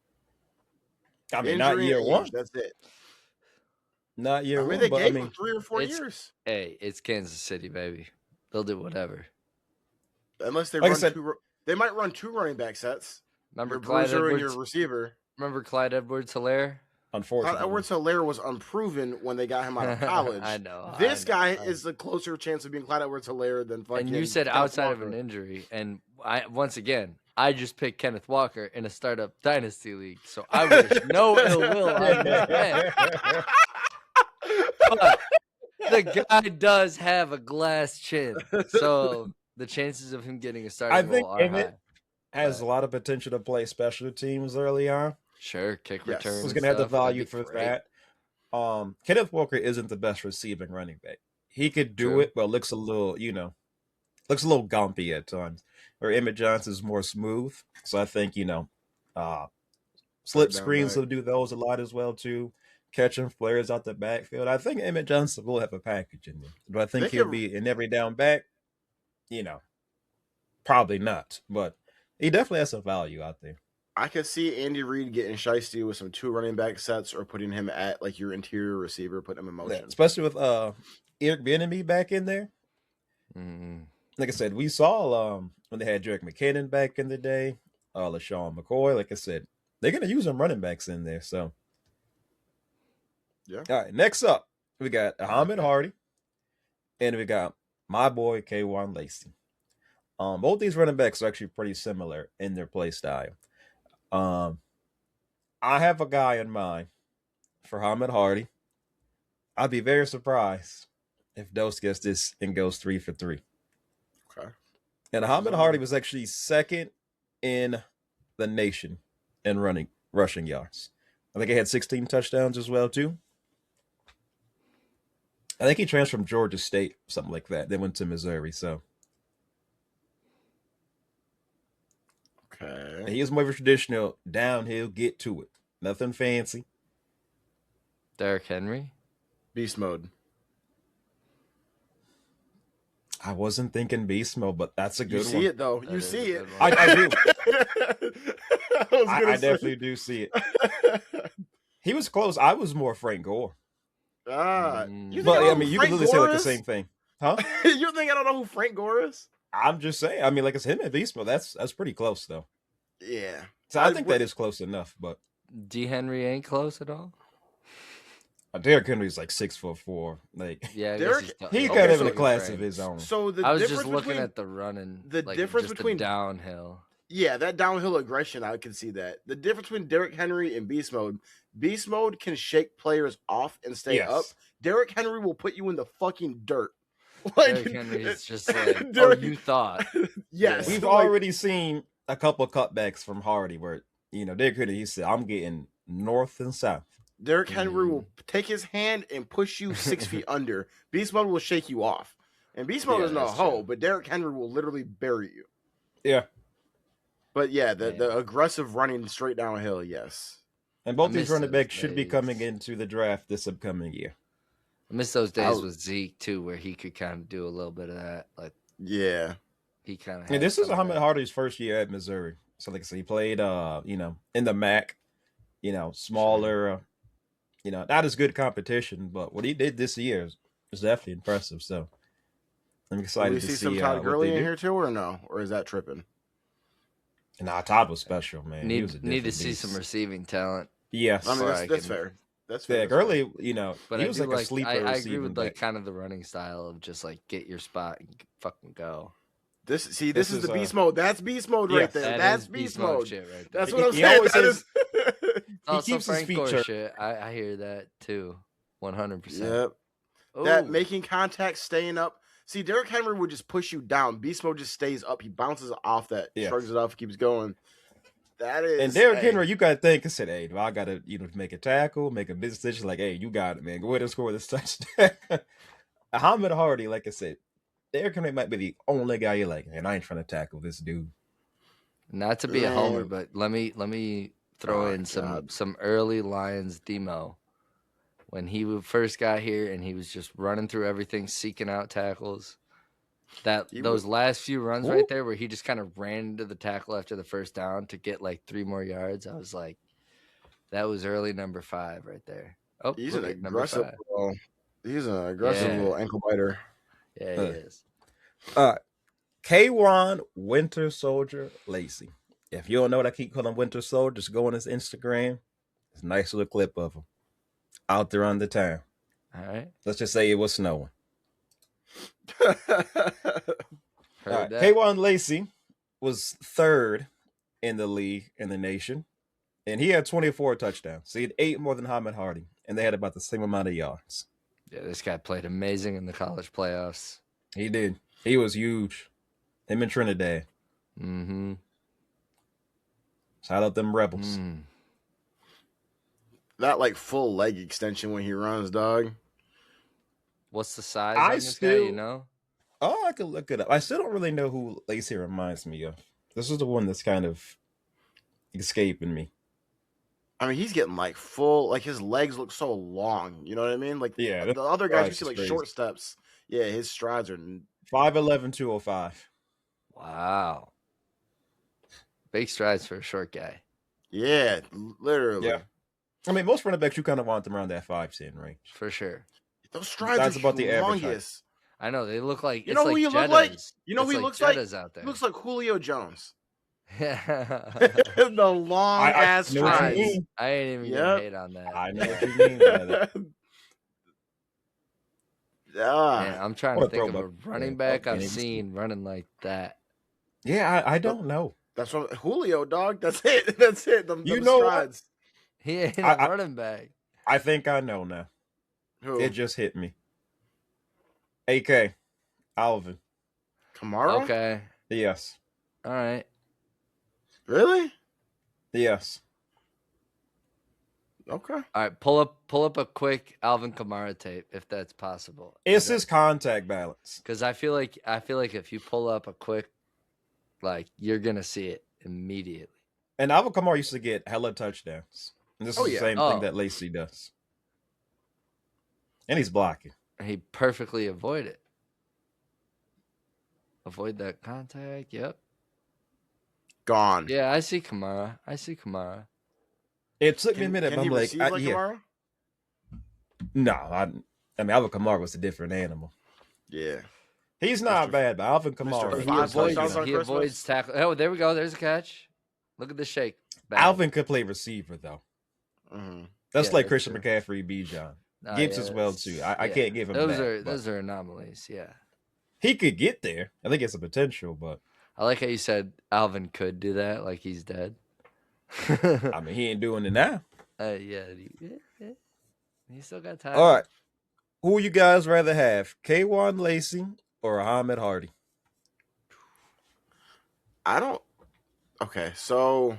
Speaker 2: I mean, not year one.
Speaker 1: That's it.
Speaker 2: Not year one.
Speaker 1: They gave him 3 or 4 years.
Speaker 3: Hey, it's Kansas City, baby. They'll do whatever.
Speaker 1: Unless they they might run 2 running back sets.
Speaker 3: Remember
Speaker 1: your
Speaker 3: Clyde
Speaker 1: bruiser
Speaker 3: Edwards,
Speaker 1: and your receiver.
Speaker 3: Remember Clyde Edwards-Helaire?
Speaker 2: Unfortunately,
Speaker 1: Clyde Edwards-Helaire was unproven when they got him out of college.
Speaker 3: I know.
Speaker 1: This guy is a closer chance of being Clyde Edwards-Helaire than fucking.
Speaker 3: And you said outside of an injury, and I just picked Kenneth Walker in a startup dynasty league, so I wish no ill will on this man. But the guy does have a glass chin, so the chances of him getting a
Speaker 2: I
Speaker 3: starting
Speaker 2: think
Speaker 3: role are
Speaker 2: Emmett
Speaker 3: high.
Speaker 2: has
Speaker 3: But
Speaker 2: a lot of potential to play special teams early on.
Speaker 3: sure, kick
Speaker 1: Yes.
Speaker 3: return.
Speaker 2: Who's
Speaker 3: and
Speaker 2: going to have the
Speaker 3: stuff, that'd
Speaker 2: value
Speaker 3: be
Speaker 2: for
Speaker 3: great.
Speaker 2: that? Kenneth Walker isn't the best receiving running back. He could do
Speaker 3: True.
Speaker 2: it, but looks a little, looks a little gumpy at times. Where Emmett Johnson is more smooth. So I think, slip
Speaker 1: Third down
Speaker 2: screens
Speaker 1: back.
Speaker 2: will do those a lot as well too. Catching flares out the backfield. I think Emmett Johnson will have a package in there. Do I think
Speaker 1: They
Speaker 2: he'll
Speaker 1: could-
Speaker 2: be an every down back? Probably not. But he definitely has some value out there.
Speaker 1: I could see Andy Reid getting shiesty with some 2 running back sets or putting him at like your interior receiver, putting him in motion.
Speaker 2: Especially with Eric Bieniemy back in there. Like I said, we saw when they had Jerick McKinnon back in the day, LaShawn McCoy. Like I said, they're going to use some running backs in there. So,
Speaker 1: Yeah.
Speaker 2: All right, next up, we got Ahmad Hardy, and we got my boy Kewan Lacy. Both these running backs are actually pretty similar in their play style. I have a guy in mind for Ahmad Hardy. I'd be very surprised if Dose gets this and goes 3 for 3.
Speaker 1: Okay.
Speaker 2: And Ahmad Hardy was actually second in the nation in rushing yards. I think he had 16 touchdowns as well too. I think he transferred from Georgia State, something like that. Then went to Missouri. So
Speaker 1: Okay.
Speaker 2: he is more of a traditional downhill, get to it. Nothing fancy.
Speaker 3: Derrick Henry.
Speaker 1: Beast mode.
Speaker 2: I wasn't thinking beast mode, but that's a
Speaker 1: You
Speaker 2: good
Speaker 1: see
Speaker 2: one.
Speaker 1: it though.
Speaker 3: That
Speaker 1: You
Speaker 3: is a
Speaker 1: see it.
Speaker 3: good one.
Speaker 2: I do.
Speaker 1: I
Speaker 2: I definitely do see it. He was close. I was more Frank Gore.
Speaker 1: You
Speaker 2: But
Speaker 1: think I
Speaker 2: I
Speaker 1: know
Speaker 2: mean,
Speaker 1: who
Speaker 2: you
Speaker 1: Frank
Speaker 2: can literally say
Speaker 1: Gore
Speaker 2: like the
Speaker 1: is?
Speaker 2: same thing, huh?
Speaker 1: You think I don't know who Frank Gore is?
Speaker 2: I'm just saying. I mean, like it's him and beast mode. That's pretty close though.
Speaker 1: Yeah.
Speaker 2: So I think that is close enough. But
Speaker 3: D. Henry ain't close at all.
Speaker 2: Derrick Henry's like 6'4". Like
Speaker 3: Yeah, I
Speaker 1: Derrick-
Speaker 3: guess
Speaker 2: he
Speaker 3: okay,
Speaker 2: kind of
Speaker 1: so
Speaker 2: in a
Speaker 1: you
Speaker 2: class
Speaker 3: frame.
Speaker 2: of his own.
Speaker 1: So the
Speaker 3: I was
Speaker 1: difference
Speaker 3: just looking
Speaker 1: between
Speaker 3: at the running,
Speaker 1: the
Speaker 3: like,
Speaker 1: difference
Speaker 3: just
Speaker 1: between-
Speaker 3: the downhill.
Speaker 1: yeah, that downhill aggression, I can see that. The difference between Derrick Henry and beast mode can shake players off and stay
Speaker 2: Yes.
Speaker 1: up. Derrick Henry will put you in the fucking dirt.
Speaker 3: Derrick Henry is just like, oh,
Speaker 1: Derrick-
Speaker 3: you thought.
Speaker 1: Yes,
Speaker 2: We've
Speaker 1: like,
Speaker 2: already seen a couple cutbacks from Hardy where Derrick Henry, he said, "I'm getting north and south."
Speaker 1: Derrick Henry will take his hand and push you 6 feet under. Beast mode will shake you off, and beast mode
Speaker 3: Yeah,
Speaker 1: is no
Speaker 3: that's
Speaker 1: hoe,
Speaker 3: true.
Speaker 1: but Derrick Henry will literally bury you.
Speaker 2: Yeah,
Speaker 1: But yeah,
Speaker 3: Man.
Speaker 1: the aggressive running straight downhill, yes.
Speaker 2: and both
Speaker 3: I
Speaker 2: these
Speaker 3: miss
Speaker 2: running
Speaker 3: those
Speaker 2: backs should be coming
Speaker 3: days.
Speaker 2: into the draft this upcoming year.
Speaker 3: I miss those days
Speaker 1: I'll-
Speaker 3: with Zeke too, where he could kind of do a little bit of that. Like
Speaker 1: Yeah.
Speaker 3: he kind of.
Speaker 2: And this is Ahmad Hardy's first year at Missouri. So like I said, he played in the MAC, smaller, not as good competition, but what he did this year is definitely impressive. So I'm
Speaker 1: Will
Speaker 2: excited
Speaker 1: we
Speaker 2: to
Speaker 1: see
Speaker 2: see
Speaker 1: some Todd
Speaker 2: what
Speaker 1: Gurley
Speaker 2: they
Speaker 1: in
Speaker 2: do.
Speaker 1: here too, or no? Or is that tripping?
Speaker 2: Nah, Todd was special, man. He was a
Speaker 3: Need to
Speaker 2: different
Speaker 3: see
Speaker 2: beast.
Speaker 3: some receiving talent.
Speaker 2: Yes.
Speaker 1: I mean,
Speaker 3: Before
Speaker 1: that's,
Speaker 3: I
Speaker 1: that's
Speaker 3: can-
Speaker 1: fair. That's
Speaker 2: Yeah,
Speaker 1: fair.
Speaker 2: Gurley,
Speaker 3: But
Speaker 2: he
Speaker 3: I
Speaker 2: was
Speaker 3: do
Speaker 2: like a sleeper
Speaker 3: I agree
Speaker 2: receiving
Speaker 3: with like
Speaker 2: back.
Speaker 3: kind of the running style of just like get your spot and fucking go.
Speaker 1: This is
Speaker 2: This
Speaker 1: the
Speaker 2: is,
Speaker 1: beast mode. That's beast mode
Speaker 2: yes.
Speaker 1: right there.
Speaker 3: That
Speaker 1: That's
Speaker 3: is
Speaker 1: beast mode.
Speaker 3: shit right there.
Speaker 1: That's what I'm
Speaker 2: He
Speaker 1: saying.
Speaker 2: always
Speaker 1: That
Speaker 2: says-
Speaker 1: is-
Speaker 3: Also
Speaker 2: keeps his
Speaker 3: Frank
Speaker 2: feet
Speaker 3: Gore
Speaker 2: chirp.
Speaker 3: shit. I hear that too. 100%.
Speaker 1: Yep. That making contact, staying up. See, Derrick Henry would just push you down. Beast mode just stays up. He bounces off that,
Speaker 2: Yeah.
Speaker 1: shrugs it off, keeps going. That is.
Speaker 2: And Derrick
Speaker 1: hey,
Speaker 2: Henry, you got to think and said, "Hey, do I got to make a tackle, make a business decision? Like, hey, you got it, man. Go ahead and score this touchdown." Ahmad Hardy, like I said, Derrick Henry might be the only guy you're like, man, I ain't trying to tackle this dude.
Speaker 3: Not to be a homer,
Speaker 1: Man.
Speaker 3: but let me throw
Speaker 1: Oh,
Speaker 3: in
Speaker 1: God.
Speaker 3: some early Lions demo when he first got here and he was just running through everything, seeking out tackles. Those last few runs right there where he just kind of ran into the tackle after the first down to get like 3 more yards. I was like, that was early number 5 right there. Oh,
Speaker 1: He's
Speaker 3: look
Speaker 1: an
Speaker 3: at number
Speaker 1: aggressive.
Speaker 3: 5.
Speaker 1: He's an aggressive
Speaker 3: Yeah.
Speaker 1: little ankle biter.
Speaker 3: Yeah, he is.
Speaker 2: Kewan Winter Soldier Lacy. If you don't know what I keep calling Winter Soldier, just go on his Instagram. It's a nice little clip of him out there on the town.
Speaker 3: All right.
Speaker 2: Let's just say it was snowing.
Speaker 3: Heard
Speaker 2: All right.
Speaker 3: that.
Speaker 2: Kewan Lacy was third in the league in the nation, and he had 24 touchdowns. So he had 8 more than Ahmad Hardy, and they had about the same amount of yards.
Speaker 3: Yeah, this guy played amazing in the college playoffs.
Speaker 2: He did. He was huge. Him and Trinidad.
Speaker 3: Mm-hmm.
Speaker 2: Shout out them Rebels.
Speaker 1: That like full leg extension when he runs, dog.
Speaker 3: What's the size on this guy, you know?
Speaker 2: Oh, I could look it up. I still don't really know who Lacy reminds me of. This is the one that's kind of escaping me.
Speaker 1: I mean, he's getting like full, like his legs look so long. You know what I mean? Like
Speaker 2: Yeah,
Speaker 1: the other guys, you see like
Speaker 2: crazy.
Speaker 1: short steps. Yeah, his strides are
Speaker 2: 5'11", 205.
Speaker 3: Wow. Big strides for a short guy.
Speaker 1: Yeah, literally.
Speaker 2: Yeah. I mean, most running backs, you kind of want them around that 5'10" range.
Speaker 3: For sure.
Speaker 1: Those strides
Speaker 2: That's
Speaker 1: are
Speaker 2: about the average height.
Speaker 1: humongous.
Speaker 3: I know, they look like,
Speaker 1: You know
Speaker 3: it's
Speaker 1: who
Speaker 3: like
Speaker 1: he look
Speaker 3: Jettas.
Speaker 1: like? You know
Speaker 3: It's
Speaker 1: who he
Speaker 3: like
Speaker 1: looks like?
Speaker 3: Jettas out there.
Speaker 1: He looks like Julio Jones.
Speaker 3: Yeah.
Speaker 1: The long ass
Speaker 2: know what you
Speaker 1: strides.
Speaker 2: mean.
Speaker 3: I ain't even gonna hate on that.
Speaker 2: I know what you mean by that.
Speaker 3: Man, I'm trying to
Speaker 2: What a
Speaker 3: think of a
Speaker 2: throwback.
Speaker 3: running
Speaker 2: Yeah,
Speaker 3: back I've
Speaker 2: okay.
Speaker 3: seen running like that.
Speaker 2: Yeah, I don't know.
Speaker 1: That's what Julio, dog. That's it. That's it. Them
Speaker 2: You know what?
Speaker 1: strides.
Speaker 3: He ain't a running back.
Speaker 2: I think I know now.
Speaker 1: Who?
Speaker 2: It just hit me. AK. Alvin.
Speaker 1: Kamara?
Speaker 3: Okay.
Speaker 2: Yes.
Speaker 3: All right.
Speaker 1: Really?
Speaker 2: Yes.
Speaker 1: Okay.
Speaker 3: All right. Pull up a quick Alvin Kamara tape if that's possible.
Speaker 2: It's his contact balance.
Speaker 3: Because I feel like if you pull up a quick, like, you're gonna see it immediately.
Speaker 2: And Alvin Kamara used to get hella touchdowns. And this is the same thing that Lacy does. And he's blocking.
Speaker 3: He perfectly avoid that contact. Yep.
Speaker 1: Gone.
Speaker 3: Yeah, I see Kamara.
Speaker 2: It took me a minute,
Speaker 1: Can
Speaker 2: but
Speaker 1: he
Speaker 2: I'm like,
Speaker 1: receive like
Speaker 2: yeah.
Speaker 1: Kamara?
Speaker 2: No, I mean, Alvin Kamara was a different animal.
Speaker 1: Yeah.
Speaker 2: He's not bad, but Alvin Kamara.
Speaker 1: Mr.
Speaker 2: he
Speaker 1: Five
Speaker 2: was like,
Speaker 1: touchdowns on
Speaker 3: He
Speaker 1: Christmas?
Speaker 3: avoids tackle. Oh, there we go. There's a catch. Look at the shake. Bang.
Speaker 2: Alvin could play receiver, though.
Speaker 1: Mm-hmm.
Speaker 2: That's
Speaker 3: Yeah,
Speaker 2: like
Speaker 3: that's
Speaker 2: Christian
Speaker 3: true.
Speaker 2: McCaffrey, Bijan.
Speaker 3: Oh,
Speaker 2: Gibbs
Speaker 3: yeah,
Speaker 2: as well,
Speaker 3: that's-
Speaker 2: too. I
Speaker 3: yeah.
Speaker 2: can't give him
Speaker 3: Those are anomalies, yeah.
Speaker 2: He could get there. I think it's a potential, but
Speaker 3: I like how you said Alvin could do that, like he's dead.
Speaker 2: I mean, he ain't doing it now.
Speaker 3: Yeah. He still got time.
Speaker 2: All right. Who you guys rather have, Kewan Lacy or Ahmad Hardy?
Speaker 1: Okay, so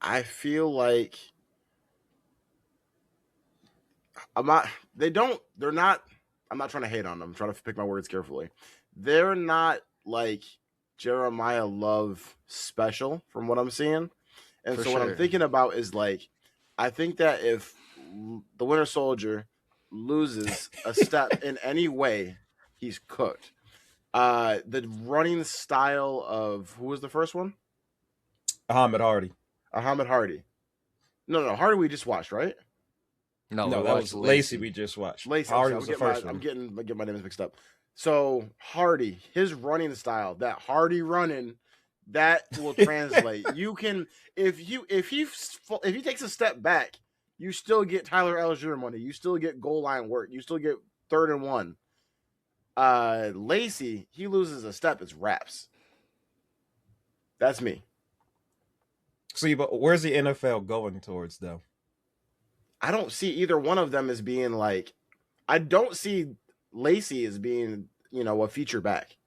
Speaker 1: I feel like I'm not trying to hate on them. I'm trying to pick my words carefully. They're not like Jeremiyah Love special from what I'm seeing. And
Speaker 3: For
Speaker 1: so what I'm
Speaker 3: sure.
Speaker 1: thinking about is like, I think that if the Winter Soldier loses a step in any way, he's cooked. The running style of who was the first one?
Speaker 2: Ahmad Hardy.
Speaker 1: Ahmad Hardy. No, Hardy we just watched, right?
Speaker 3: No,
Speaker 2: that was Lacy we just watched.
Speaker 1: Lacy.
Speaker 2: Hardy
Speaker 1: I'm
Speaker 2: was the
Speaker 1: getting
Speaker 2: first
Speaker 1: I'm
Speaker 2: one.
Speaker 1: getting my names mixed up. So Hardy, his running style, that Hardy running, that will translate. You can if he takes a step back, you still get Tyler Algier money. You still get goal line work. You still get 3rd and 1. Lacy, he loses a step, it's wraps. That's me.
Speaker 2: See, but where's the NFL going towards, though?
Speaker 1: I don't see either one of them as being like. I don't see Lacy as being, a feature back.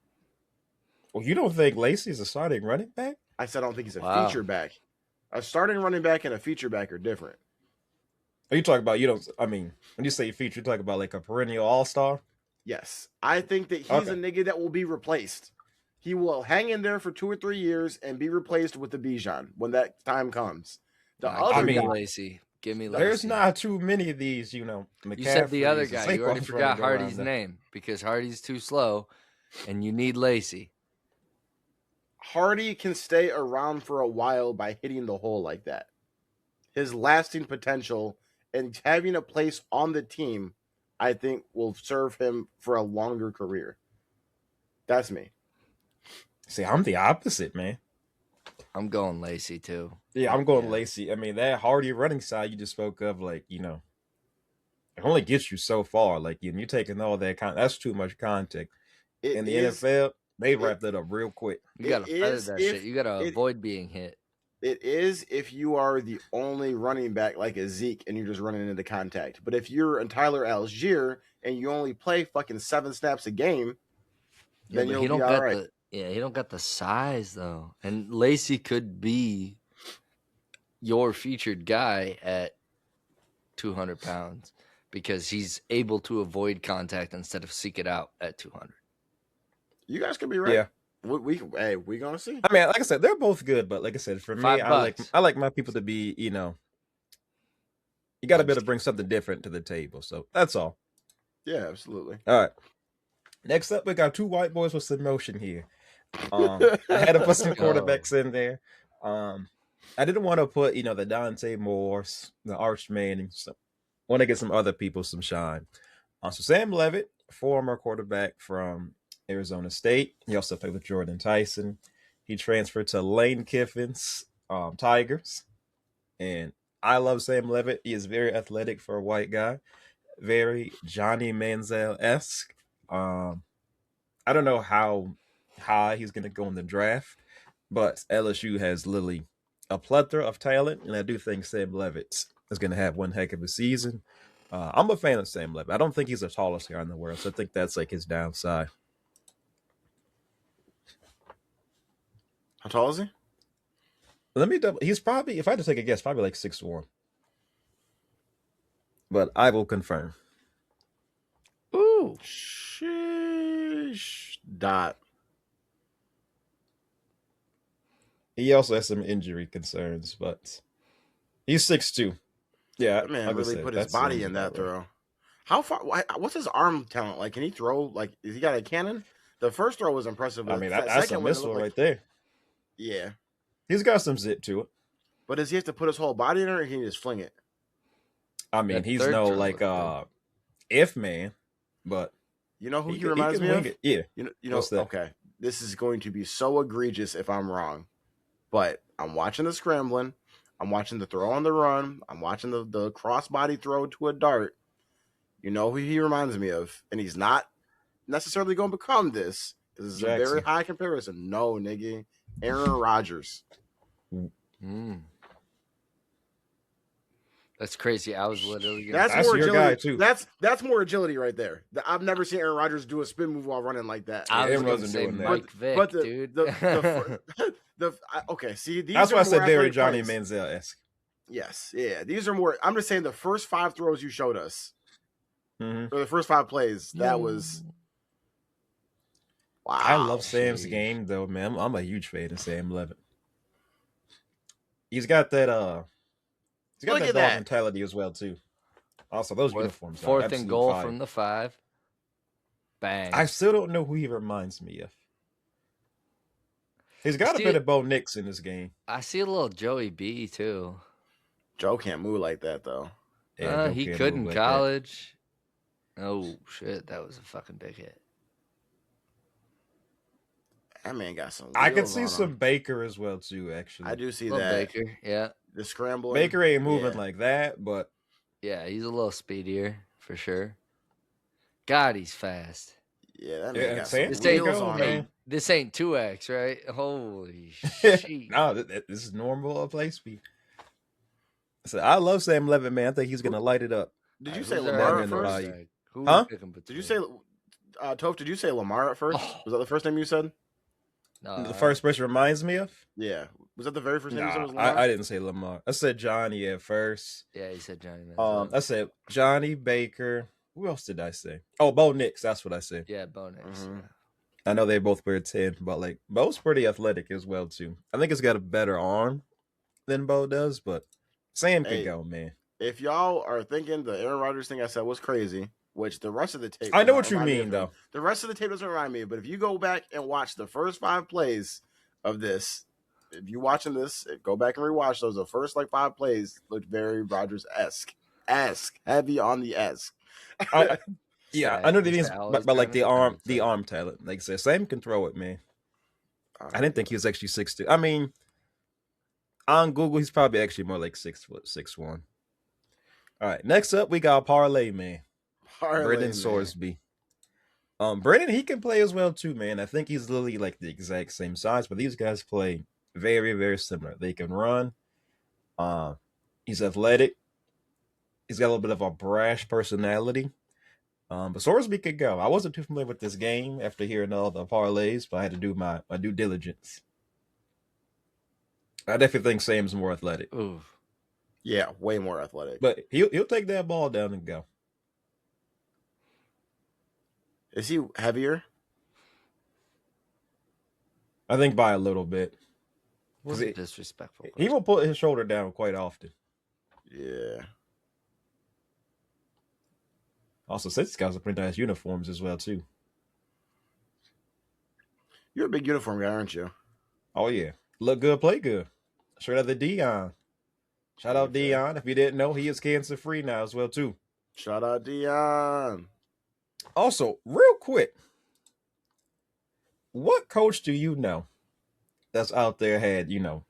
Speaker 2: Well, you don't think Lacy is a starting running back?
Speaker 1: I said I don't think he's a
Speaker 3: Wow.
Speaker 1: feature back. A starting running back and a feature back are different.
Speaker 2: Are you talking about, when you say feature, you talk about like a perennial all-star?
Speaker 1: Yes. I think that he's a nigga that will be replaced. He will hang in there for 2 or 3 years and be replaced with the Bijan when that time comes. The other
Speaker 3: Give
Speaker 1: guy,
Speaker 3: me Lacy. Give me Lacy.
Speaker 2: There's not too many of these,
Speaker 3: You said the other
Speaker 2: McCaffreys and
Speaker 3: guy. You already
Speaker 2: Saquons
Speaker 3: forgot
Speaker 2: running around
Speaker 3: Hardy's
Speaker 2: there.
Speaker 3: name because Hardy's too slow, and you need Lacy.
Speaker 1: Hardy can stay around for a while by hitting the hole like that. His lasting potential and having a place on the team, I think, will serve him for a longer career. That's me.
Speaker 2: See, I'm the opposite, man.
Speaker 3: I'm going Lacy too.
Speaker 2: Yeah, I'm going
Speaker 3: Yeah.
Speaker 2: Lacy. I mean, that Hardy running side you just spoke of, it only gets you so far. Like, you're taking all that that's too much contact. In the NFL, they wrapped that up real quick.
Speaker 3: You gotta
Speaker 1: It
Speaker 3: feather
Speaker 1: is
Speaker 3: that
Speaker 1: if
Speaker 3: shit. You gotta avoid being hit.
Speaker 1: It is if you are the only running back like a Zeke and you're just running into contact. But if you're a Tyler Algier and you only play fucking 7 snaps a game, then
Speaker 3: but
Speaker 1: you'll
Speaker 3: he don't
Speaker 1: be all
Speaker 3: got
Speaker 1: right.
Speaker 3: he don't got the size though. And Lacy could be your featured guy at 200 pounds because he's able to avoid contact instead of seek it out at 200.
Speaker 1: You guys could be right.
Speaker 2: Yeah.
Speaker 1: We gonna see.
Speaker 2: I mean, like I said, they're both good, but like I said, for me,
Speaker 3: $5.
Speaker 2: I like my people to be, you know, you got to be able to bring something different to the table. So that's all.
Speaker 1: Yeah, absolutely.
Speaker 2: All right. Next up, we got 2 white boys with some motion here. I had to put some quarterbacks in there. I didn't want to put, you know, the Dante Moores, the Arch Manning. So want to get some other people some shine. So Sam Leavitt, former quarterback from Arizona State. He also played with Jordan Tyson. He transferred to Lane Kiffin's Tigers. And I love Sam Leavitt. He is very athletic for a white guy. Very Johnny Manziel-esque. I don't know how high he's going to go in the draft, but LSU has literally a plethora of talent, and I do think Sam Leavitt is going to have one heck of a season. I'm a fan of Sam Leavitt. I don't think he's the tallest guy in the world, so I think that's like his downside.
Speaker 1: How tall is he?
Speaker 2: Let me double. He's probably, if I had to take a guess, probably like 6'1". But I will confirm.
Speaker 3: Ooh.
Speaker 1: Sheesh. Dot.
Speaker 2: He also has some injury concerns, but he's 6'2". Yeah,
Speaker 1: That man
Speaker 2: like I
Speaker 1: really
Speaker 2: said,
Speaker 1: put his
Speaker 2: that
Speaker 1: body
Speaker 2: sounds
Speaker 1: in that
Speaker 2: about right.
Speaker 1: throw. How far? What's his arm talent like? Can he throw? Like, is he got a cannon? The first throw was impressive.
Speaker 2: I
Speaker 1: But
Speaker 2: mean,
Speaker 1: that
Speaker 2: that's a
Speaker 1: second one, it
Speaker 2: missile
Speaker 1: looked like,
Speaker 2: right there.
Speaker 1: yeah.
Speaker 2: He's got some zip to it.
Speaker 1: But does he have to put his whole body in it, or can he just fling it?
Speaker 2: I mean,
Speaker 3: That
Speaker 2: he's
Speaker 3: third
Speaker 2: no
Speaker 3: throw
Speaker 2: like
Speaker 3: looked
Speaker 2: if man, but
Speaker 1: You know who
Speaker 2: he
Speaker 1: he reminds
Speaker 2: can
Speaker 1: me
Speaker 2: wing
Speaker 1: of?
Speaker 2: it. Yeah.
Speaker 1: You know.
Speaker 2: What's that?
Speaker 1: Okay, this is going to be so egregious if I'm wrong, but I'm watching the scrambling. I'm watching the throw on the run. I'm watching the cross-body throw to a dart. You know who he reminds me of, and he's not necessarily going to become this because it's a very
Speaker 2: Jackson.
Speaker 1: high comparison. No, nigga, Aaron Rodgers.
Speaker 3: That's crazy. I was literally gonna
Speaker 1: That's
Speaker 2: That's
Speaker 1: more
Speaker 2: your
Speaker 1: agility.
Speaker 2: guy, too.
Speaker 1: That's more agility right there. I've never seen Aaron Rodgers do a spin move while running like that.
Speaker 3: I was
Speaker 2: Aaron
Speaker 3: gonna
Speaker 2: wasn't
Speaker 3: say
Speaker 2: doing that.
Speaker 3: Mike Vick,
Speaker 1: But
Speaker 3: dude.
Speaker 1: Okay, see, these
Speaker 2: That's
Speaker 1: are
Speaker 2: why I
Speaker 1: more
Speaker 2: said very
Speaker 1: athletic
Speaker 2: Johnny
Speaker 1: plays.
Speaker 2: Manziel-esque.
Speaker 1: Yes, yeah, these are more. I'm just saying the first 5 throws you showed us,
Speaker 2: Mm-hmm.
Speaker 1: or the first 5 plays, that was wow.
Speaker 2: I love Sam's
Speaker 3: Sheesh.
Speaker 2: game though, man. I'm a huge fan of Sam Leavitt. He's got that
Speaker 1: Look at
Speaker 2: dog
Speaker 1: that.
Speaker 2: mentality as well too. Also, those uniforms are
Speaker 3: Fourth and
Speaker 2: absolute
Speaker 3: goal
Speaker 2: fire.
Speaker 3: from the 5. Bang.
Speaker 2: I still don't know who he reminds me of. He's got a bit of Bo Nix in this game.
Speaker 3: I see a little Joey B too.
Speaker 1: Joe can't move like that though.
Speaker 2: Yeah, Joe
Speaker 3: He
Speaker 2: can't
Speaker 3: could
Speaker 2: move
Speaker 3: in
Speaker 2: like that.
Speaker 3: college. Oh shit, that was a fucking big hit.
Speaker 1: That man got some.
Speaker 2: I can
Speaker 1: wheels
Speaker 2: see
Speaker 1: on
Speaker 2: some
Speaker 1: him.
Speaker 2: Baker as well too. Actually,
Speaker 1: I do see
Speaker 3: Little
Speaker 1: that.
Speaker 3: Baker, yeah,
Speaker 1: The scrambling.
Speaker 2: Baker ain't moving
Speaker 1: Yeah.
Speaker 2: like that, but
Speaker 3: yeah, he's a little speedier for sure. God, he's fast.
Speaker 1: Yeah, that man
Speaker 2: yeah,
Speaker 1: got
Speaker 2: Sam,
Speaker 1: some
Speaker 3: This ain't-
Speaker 1: wheels on
Speaker 2: man.
Speaker 1: him.
Speaker 3: This ain't 2X, right? Holy shit!
Speaker 2: No, this is normal play speed. So I love Sam Leavitt, man. I think he's gonna light it up.
Speaker 1: Did you
Speaker 3: Alright,
Speaker 1: say
Speaker 3: who's our
Speaker 1: Lamar
Speaker 2: Batman
Speaker 1: at
Speaker 2: the
Speaker 1: first?
Speaker 2: value.
Speaker 3: quarterback? Who
Speaker 2: Huh?
Speaker 3: we picking
Speaker 1: Did
Speaker 3: between?
Speaker 1: you say Toph? Did you say Lamar at first?
Speaker 3: Oh.
Speaker 1: Was that the first name you said?
Speaker 3: No,
Speaker 2: The first person reminds me of?
Speaker 1: Yeah. Was that the very first name you said?
Speaker 2: Nah,
Speaker 1: Was Lamar?
Speaker 2: I didn't say Lamar. I said Johnny at first.
Speaker 3: Yeah, he said Johnny Manziel.
Speaker 2: I said Johnny Baker. Who else did I say? Oh, Bo Nix. That's what I said.
Speaker 3: Yeah, Bo Nix.
Speaker 1: Mhm.
Speaker 3: Yeah.
Speaker 2: I know they both wear 10, but like Bo's pretty athletic as well too. I think he's got a better arm than Bo does, but Sam can
Speaker 1: Hey.
Speaker 2: go, man.
Speaker 1: If y'all are thinking the Aaron Rodgers thing I said was crazy, which the rest of the tape,
Speaker 2: I know
Speaker 1: does
Speaker 2: what
Speaker 1: not
Speaker 2: you
Speaker 1: remind me
Speaker 2: mean
Speaker 1: of
Speaker 2: though.
Speaker 1: him. The rest of the tape doesn't remind me, but if you go back and watch the first 5 plays of this, if you watching this, go back and rewatch those. The first 5 plays looked very Rodgers-esque. Heavy on the esque.
Speaker 2: Yeah,
Speaker 3: Sad.
Speaker 2: I know that
Speaker 3: Is
Speaker 2: he's
Speaker 3: that always
Speaker 2: but like
Speaker 3: kind of
Speaker 2: the arm talent. Like I said, Sam can throw it, man. I didn't think he was actually 6'2". I mean, on Google, he's probably actually more like 6 foot, 6'1". All right, next up we got Parlay Man, Brendan Sorsby. Brendan, he can play as well too, man. I think he's literally like the exact same size, but these guys play very, very similar. They can run. He's athletic. He's got a little bit of a brash personality. But Sorsby could go. I wasn't too familiar with this game after hearing all the parlays, but I had to do my due diligence. I definitely think Sam's more athletic.
Speaker 3: Ooh.
Speaker 1: Yeah, way more athletic.
Speaker 2: But he'll take that ball down and go.
Speaker 1: Is he heavier?
Speaker 2: I think by a little bit.
Speaker 3: Was it disrespectful?
Speaker 2: He will put his shoulder down quite often.
Speaker 1: Yeah.
Speaker 2: Also, Cincinnati got some pretty nice uniforms as well, too.
Speaker 1: You're a big uniform guy, aren't you?
Speaker 2: Oh, yeah. Look good, play good. Straight out of the Dion. Shout out Dion. If you didn't know, he is cancer-free now as well, too.
Speaker 1: Shout out Dion.
Speaker 2: Also, real quick, what coach do you know that's out there had, the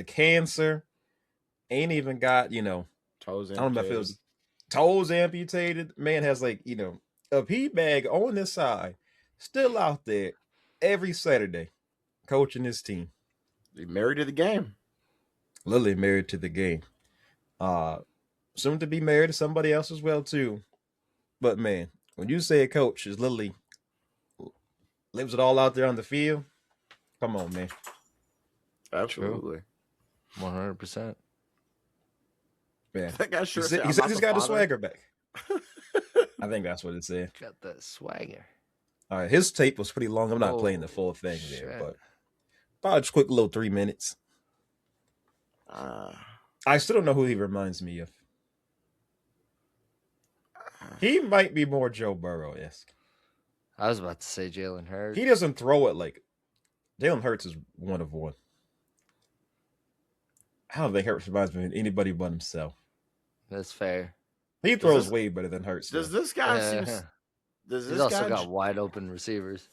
Speaker 2: cancer, ain't even got,
Speaker 1: Toes amputated.
Speaker 2: I don't know if it was toes amputated. Man has a pea bag on this side, still out there every Saturday coaching his team.
Speaker 1: He married to the game.
Speaker 2: Literally married to the game. Soon to be married to somebody else as well, too. But, man, when you say a coach is literally lives it all out there on the field, come on, man.
Speaker 1: Absolutely.
Speaker 3: 100%.
Speaker 2: Yeah.
Speaker 1: That guy sure
Speaker 2: he
Speaker 1: said
Speaker 2: he's got the swagger back. I think that's what it said.
Speaker 3: Got that swagger.
Speaker 2: All right, his tape was pretty long. I'm not playing the full thing there, but probably just quick little 3 minutes. I still don't know who he reminds me of. He might be more Joe Burrow-esque.
Speaker 3: I was about to say Jalen Hurts.
Speaker 2: He doesn't throw it like Jalen Hurts is one of one. I don't think Hurts reminds me of anybody but himself.
Speaker 3: That's fair.
Speaker 2: He throws way better than Hurts.
Speaker 1: Does this guy
Speaker 3: He's also got wide open receivers.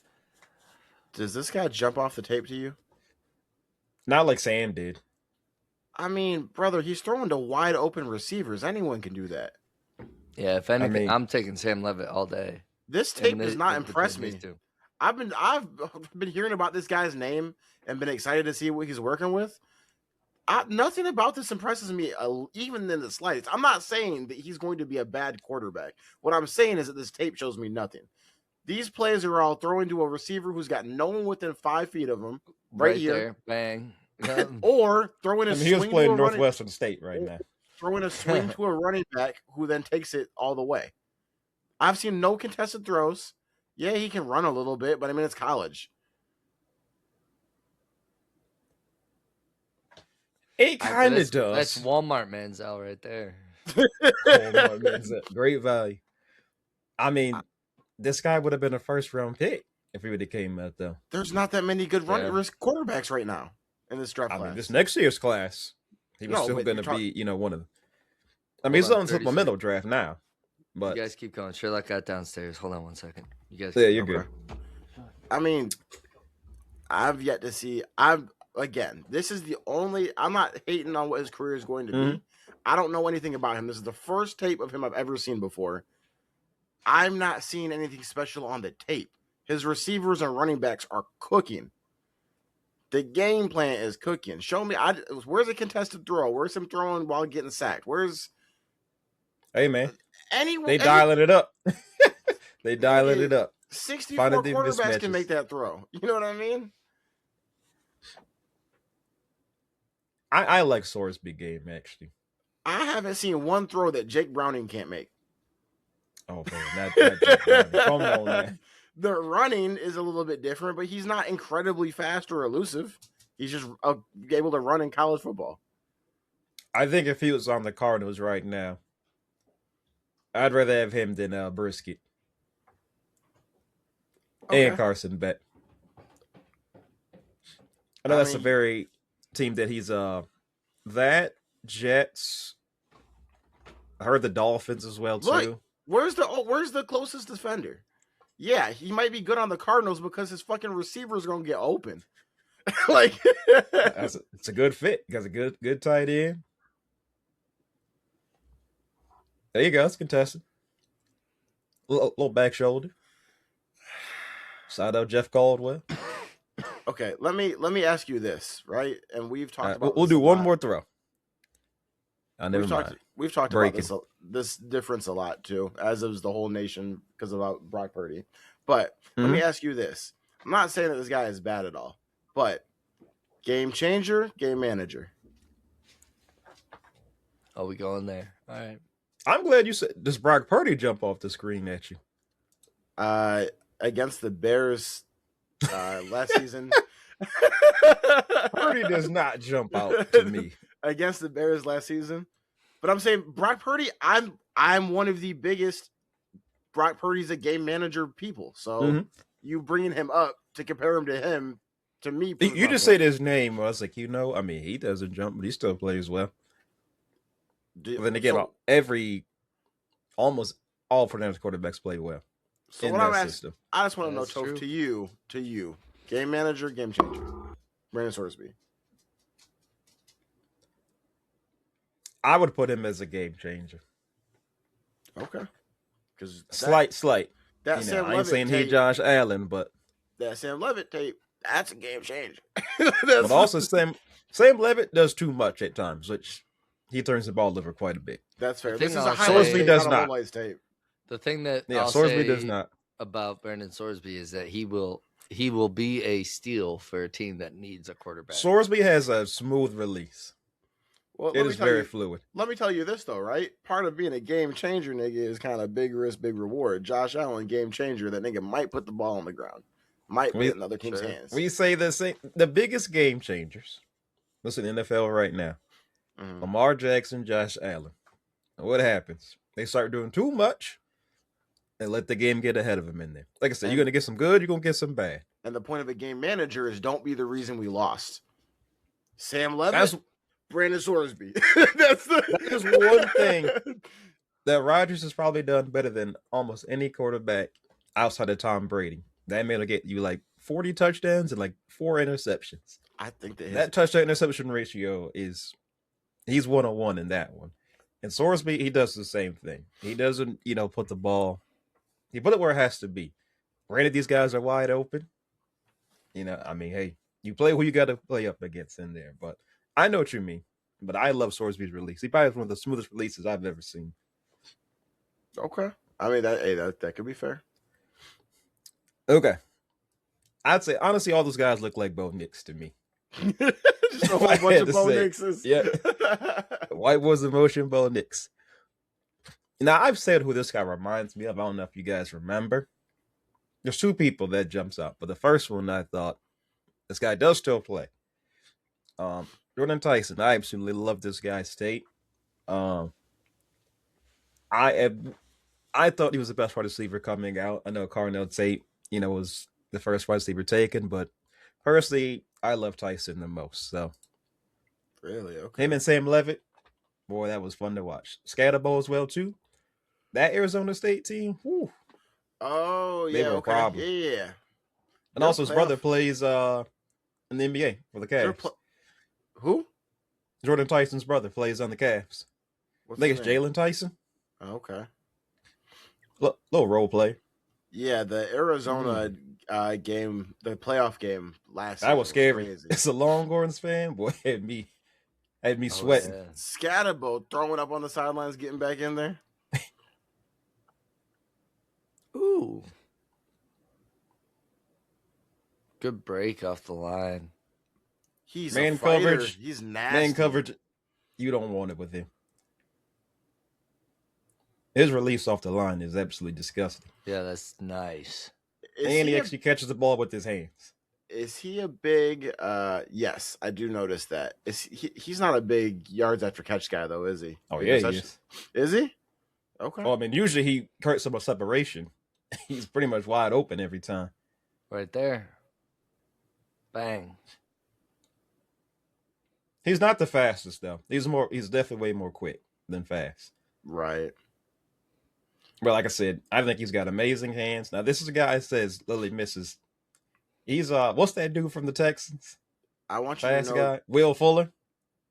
Speaker 1: Does this guy jump off the tape to you?
Speaker 2: Not like Sam did.
Speaker 1: I mean, brother, he's throwing to wide open receivers. Anyone can do that.
Speaker 3: Yeah, if anything, I'm taking Sam Leavitt all day.
Speaker 1: This tape does not impress me. I've been hearing about this guy's name and been excited to see what he's working with. Nothing about this impresses me, even in the slightest. I'm not saying that he's going to be a bad quarterback. What I'm saying is that this tape shows me nothing. These plays are all throwing to a receiver who's got no one within 5 feet of him, right here,
Speaker 3: there, bang,
Speaker 1: or throwing a swing.
Speaker 2: He was playing Northwestern State right now.
Speaker 1: Throwing a swing to a running back who then takes it all the way. I've seen no contested throws. Yeah, he can run a little bit, but I mean, it's college.
Speaker 2: It kind of does.
Speaker 3: That's Walmart Manziel right there.
Speaker 2: Walmart Manziel. Great value. I mean, this guy would have been a first-round pick if he would have came out, though.
Speaker 1: There's not that many good quarterbacks right now in this draft class.
Speaker 2: I mean, this next year's class, he was still going to be, one of them. I mean, he's on supplemental draft now. But
Speaker 3: you guys keep going. Sherlock got downstairs. Hold on one second. You guys.
Speaker 2: Yeah, you're good.
Speaker 1: I mean, I've yet to see. Again, this is the only. I'm not hating on what his career is going to be. I don't know anything about him. This is the first tape of him I've ever seen before. I'm not seeing anything special on the tape. His receivers and running backs are cooking. The game plan is cooking. Show me. Where's a contested throw? Where's him throwing while getting sacked?
Speaker 2: Hey, man. They dialing it up. They dialing it up.
Speaker 1: 64 quarterbacks can make that throw. You know what I mean?
Speaker 2: I like Sorsby game, actually.
Speaker 1: I haven't seen one throw that Jake Browning can't make.
Speaker 2: Oh, man. Not Jake Browning. Come on, man.
Speaker 1: The running is a little bit different, but he's not incredibly fast or elusive. He's just able to run in college football.
Speaker 2: I think if he was on the Cardinals right now, I'd rather have him than Brisket and Carson Beck. I know that's a very team that he's that Jets. I heard the Dolphins as well too.
Speaker 1: Look, where's the closest defender? Yeah, he might be good on the Cardinals because his fucking receivers are gonna get open.
Speaker 2: It's a good fit. He got a good tight end. There you go. It's contested. Little back shoulder. Side out Jeff Caldwell.
Speaker 1: Okay, let me ask you this, right? And we've talked about.
Speaker 2: We'll do one more throw. Never mind.
Speaker 1: We've talked
Speaker 2: Breaking.
Speaker 1: about this difference a lot too, as is the whole nation because of Brock Purdy. But let me ask you this: I'm not saying that this guy is bad at all, but game changer, game manager.
Speaker 3: Oh, we going there? All right.
Speaker 2: I'm glad you said. Does Brock Purdy jump off the screen at you?
Speaker 1: Against the Bears last season.
Speaker 2: Purdy does not jump out to me
Speaker 1: against the Bears last season. But I'm saying Brock Purdy, I'm one of the biggest Brock Purdy's a game manager people. So you bringing him up to compare him to him, to me.
Speaker 2: You just said his name. I was like, I mean, he doesn't jump, but he still plays well. But then again, almost all 49ers quarterbacks play well.
Speaker 1: So what I'm asking, I just want to know, Toph, to you, game manager, game changer, Brandon Sorsby.
Speaker 2: I would put him as a game changer.
Speaker 1: Okay, because
Speaker 2: slight.
Speaker 1: That Sam Leavitt
Speaker 2: I ain't saying
Speaker 1: tape,
Speaker 2: he Josh Allen, but
Speaker 1: that Sam Leavitt tape, that's a game changer.
Speaker 2: But also Sam Leavitt does too much at times, which he turns the ball over quite a bit.
Speaker 1: That's fair. This is
Speaker 2: a Sorsby does not.
Speaker 1: Tape.
Speaker 3: The thing that
Speaker 2: Sorsby does not
Speaker 3: about Brandon Sorsby is that he will be a steal for a team that needs a quarterback.
Speaker 2: Sorsby has a smooth release.
Speaker 1: Well,
Speaker 2: it is very fluid.
Speaker 1: Let me tell you this though, right? Part of being a game changer, nigga, is kind of big risk, big reward. Josh Allen, game changer, that nigga might put the ball on the ground, might be in another team's hands.
Speaker 2: We say the biggest game changers. Listen, the NFL right now. Lamar Jackson, Josh Allen. What happens? They start doing too much and let the game get ahead of them in there. Like I said, you're going to get some good, you're going to get some bad.
Speaker 1: And the point of a game manager is don't be the reason we lost. Sam Leavitt, Brandon Sorsby. That
Speaker 2: is one thing that Rodgers has probably done better than almost any quarterback outside of Tom Brady. That man will get you like 40 touchdowns and like 4 interceptions.
Speaker 1: I think
Speaker 2: that touchdown interception ratio is he's 1-on-1 in that one. And Sorsby, he does the same thing. He doesn't, put the ball. He put it where it has to be. Granted, these guys are wide open. I mean, hey, you play who you got to play up against in there. But I know what you mean. But I love Sorsby's release. He probably has one of the smoothest releases I've ever seen.
Speaker 1: Okay. I mean, that could be fair.
Speaker 2: Okay. I'd say, honestly, all those guys look like Bo Nix to me.
Speaker 1: Just a whole bunch of Bo Nixes.
Speaker 2: Yeah. White Boys in Motion, Bo Nix. Now, I've said who this guy reminds me of. I don't know if you guys remember. There's 2 people that jumps out. But the first one, I thought, this guy does still play. Jordan Tyson. I absolutely love this guy's tape. I thought he was the best wide receiver coming out. I know Carnell Tate, was the first wide receiver taken, but personally, I love Tyson the most. So,
Speaker 1: really, okay.
Speaker 2: Him and Sam Leavitt, boy, that was fun to watch. Scatterbo as well too. That Arizona State team, whew.
Speaker 1: Oh yeah,
Speaker 2: they were a problem.
Speaker 1: Yeah.
Speaker 2: And also, his brother plays in the NBA for the Cavs.
Speaker 1: Who?
Speaker 2: Jordan Tyson's brother plays on the Cavs. I think it's Jalen Tyson.
Speaker 1: Oh, okay.
Speaker 2: Little role play.
Speaker 1: Yeah, the Arizona game, the playoff game last
Speaker 2: that was scary.
Speaker 1: Crazy.
Speaker 2: It's a Longhorns fan, boy, had me sweating.
Speaker 1: Yeah. Scatterbo throwing up on the sidelines, getting back in there.
Speaker 3: Ooh. Good break off the line.
Speaker 1: He's
Speaker 2: man
Speaker 1: a fighter.
Speaker 2: Coverage.
Speaker 1: He's nasty.
Speaker 2: Man coverage. You don't want it with him. His release off the line is absolutely disgusting.
Speaker 3: Yeah, that's nice.
Speaker 2: And he actually catches the ball with his hands.
Speaker 1: Is he a big yes, I do notice that. He's not a big yards after catch guy though, is he?
Speaker 2: Oh, yeah, he is.
Speaker 1: Is he? Okay.
Speaker 2: Well, I mean, usually he creates some separation. He's pretty much wide open every time.
Speaker 3: Right there. Bang.
Speaker 2: He's not the fastest though. He's definitely way more quick than fast.
Speaker 1: Right.
Speaker 2: But like I said, I think he's got amazing hands. Now, this is a guy that says Lily misses. He's what's that dude from the Texans?
Speaker 1: I want you
Speaker 2: fast
Speaker 1: to know,
Speaker 2: guy, Will Fuller.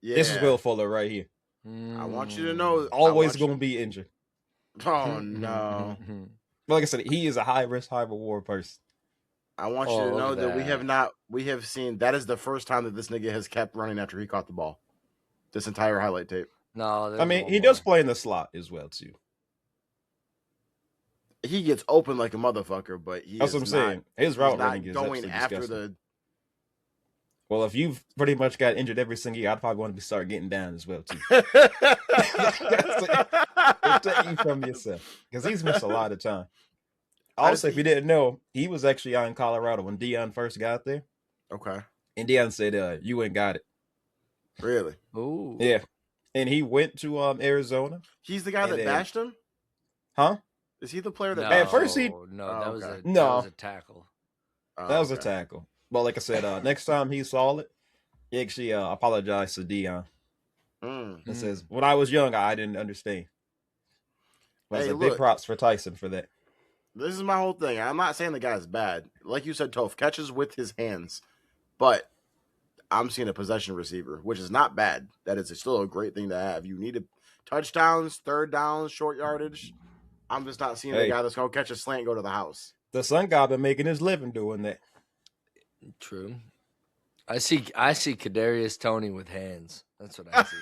Speaker 1: Yeah.
Speaker 2: This is Will Fuller right here.
Speaker 1: I want you to know,
Speaker 2: always going to be injured.
Speaker 1: Oh no!
Speaker 2: But like I said, he is a high risk, high reward person.
Speaker 1: I want you to know that we have seen that is the first time that this nigga has kept running after he caught the ball. This entire highlight tape.
Speaker 3: No,
Speaker 2: I mean, he does play in the slot as well too.
Speaker 1: He gets open like a motherfucker, but
Speaker 2: that's what I'm saying. His route running is
Speaker 1: going
Speaker 2: absolutely
Speaker 1: after
Speaker 2: disgusting. Well, if you've pretty much got injured every single year, I'd probably want to start getting down as well too. Protect you from yourself, because he's missed a lot of time. Also, if you didn't know, he was actually out in Colorado when Deion first got there.
Speaker 1: Okay.
Speaker 2: And Deion said, "You ain't got it."
Speaker 1: Really?
Speaker 3: Ooh.
Speaker 2: Yeah. And he went to Arizona.
Speaker 1: He's the guy that bashed him?
Speaker 2: Huh?
Speaker 1: Is he the player that
Speaker 2: at first he
Speaker 3: that was a tackle.
Speaker 2: That was a tackle. But like I said, next time he saw it, he actually apologized to Deion. It says, when I was young, I didn't understand. But hey, big props for Tyson for that.
Speaker 1: This is my whole thing. I'm not saying the guy's bad. Like you said, Toph catches with his hands. But I'm seeing a possession receiver, which is not bad. That is still a great thing to have. You need touchdowns, third downs, short yardage. I'm just not seeing the guy that's going to catch a slant and go to the house.
Speaker 2: The son guy been making his living doing that.
Speaker 3: True. I see Kadarius Toney with hands. That's what I see.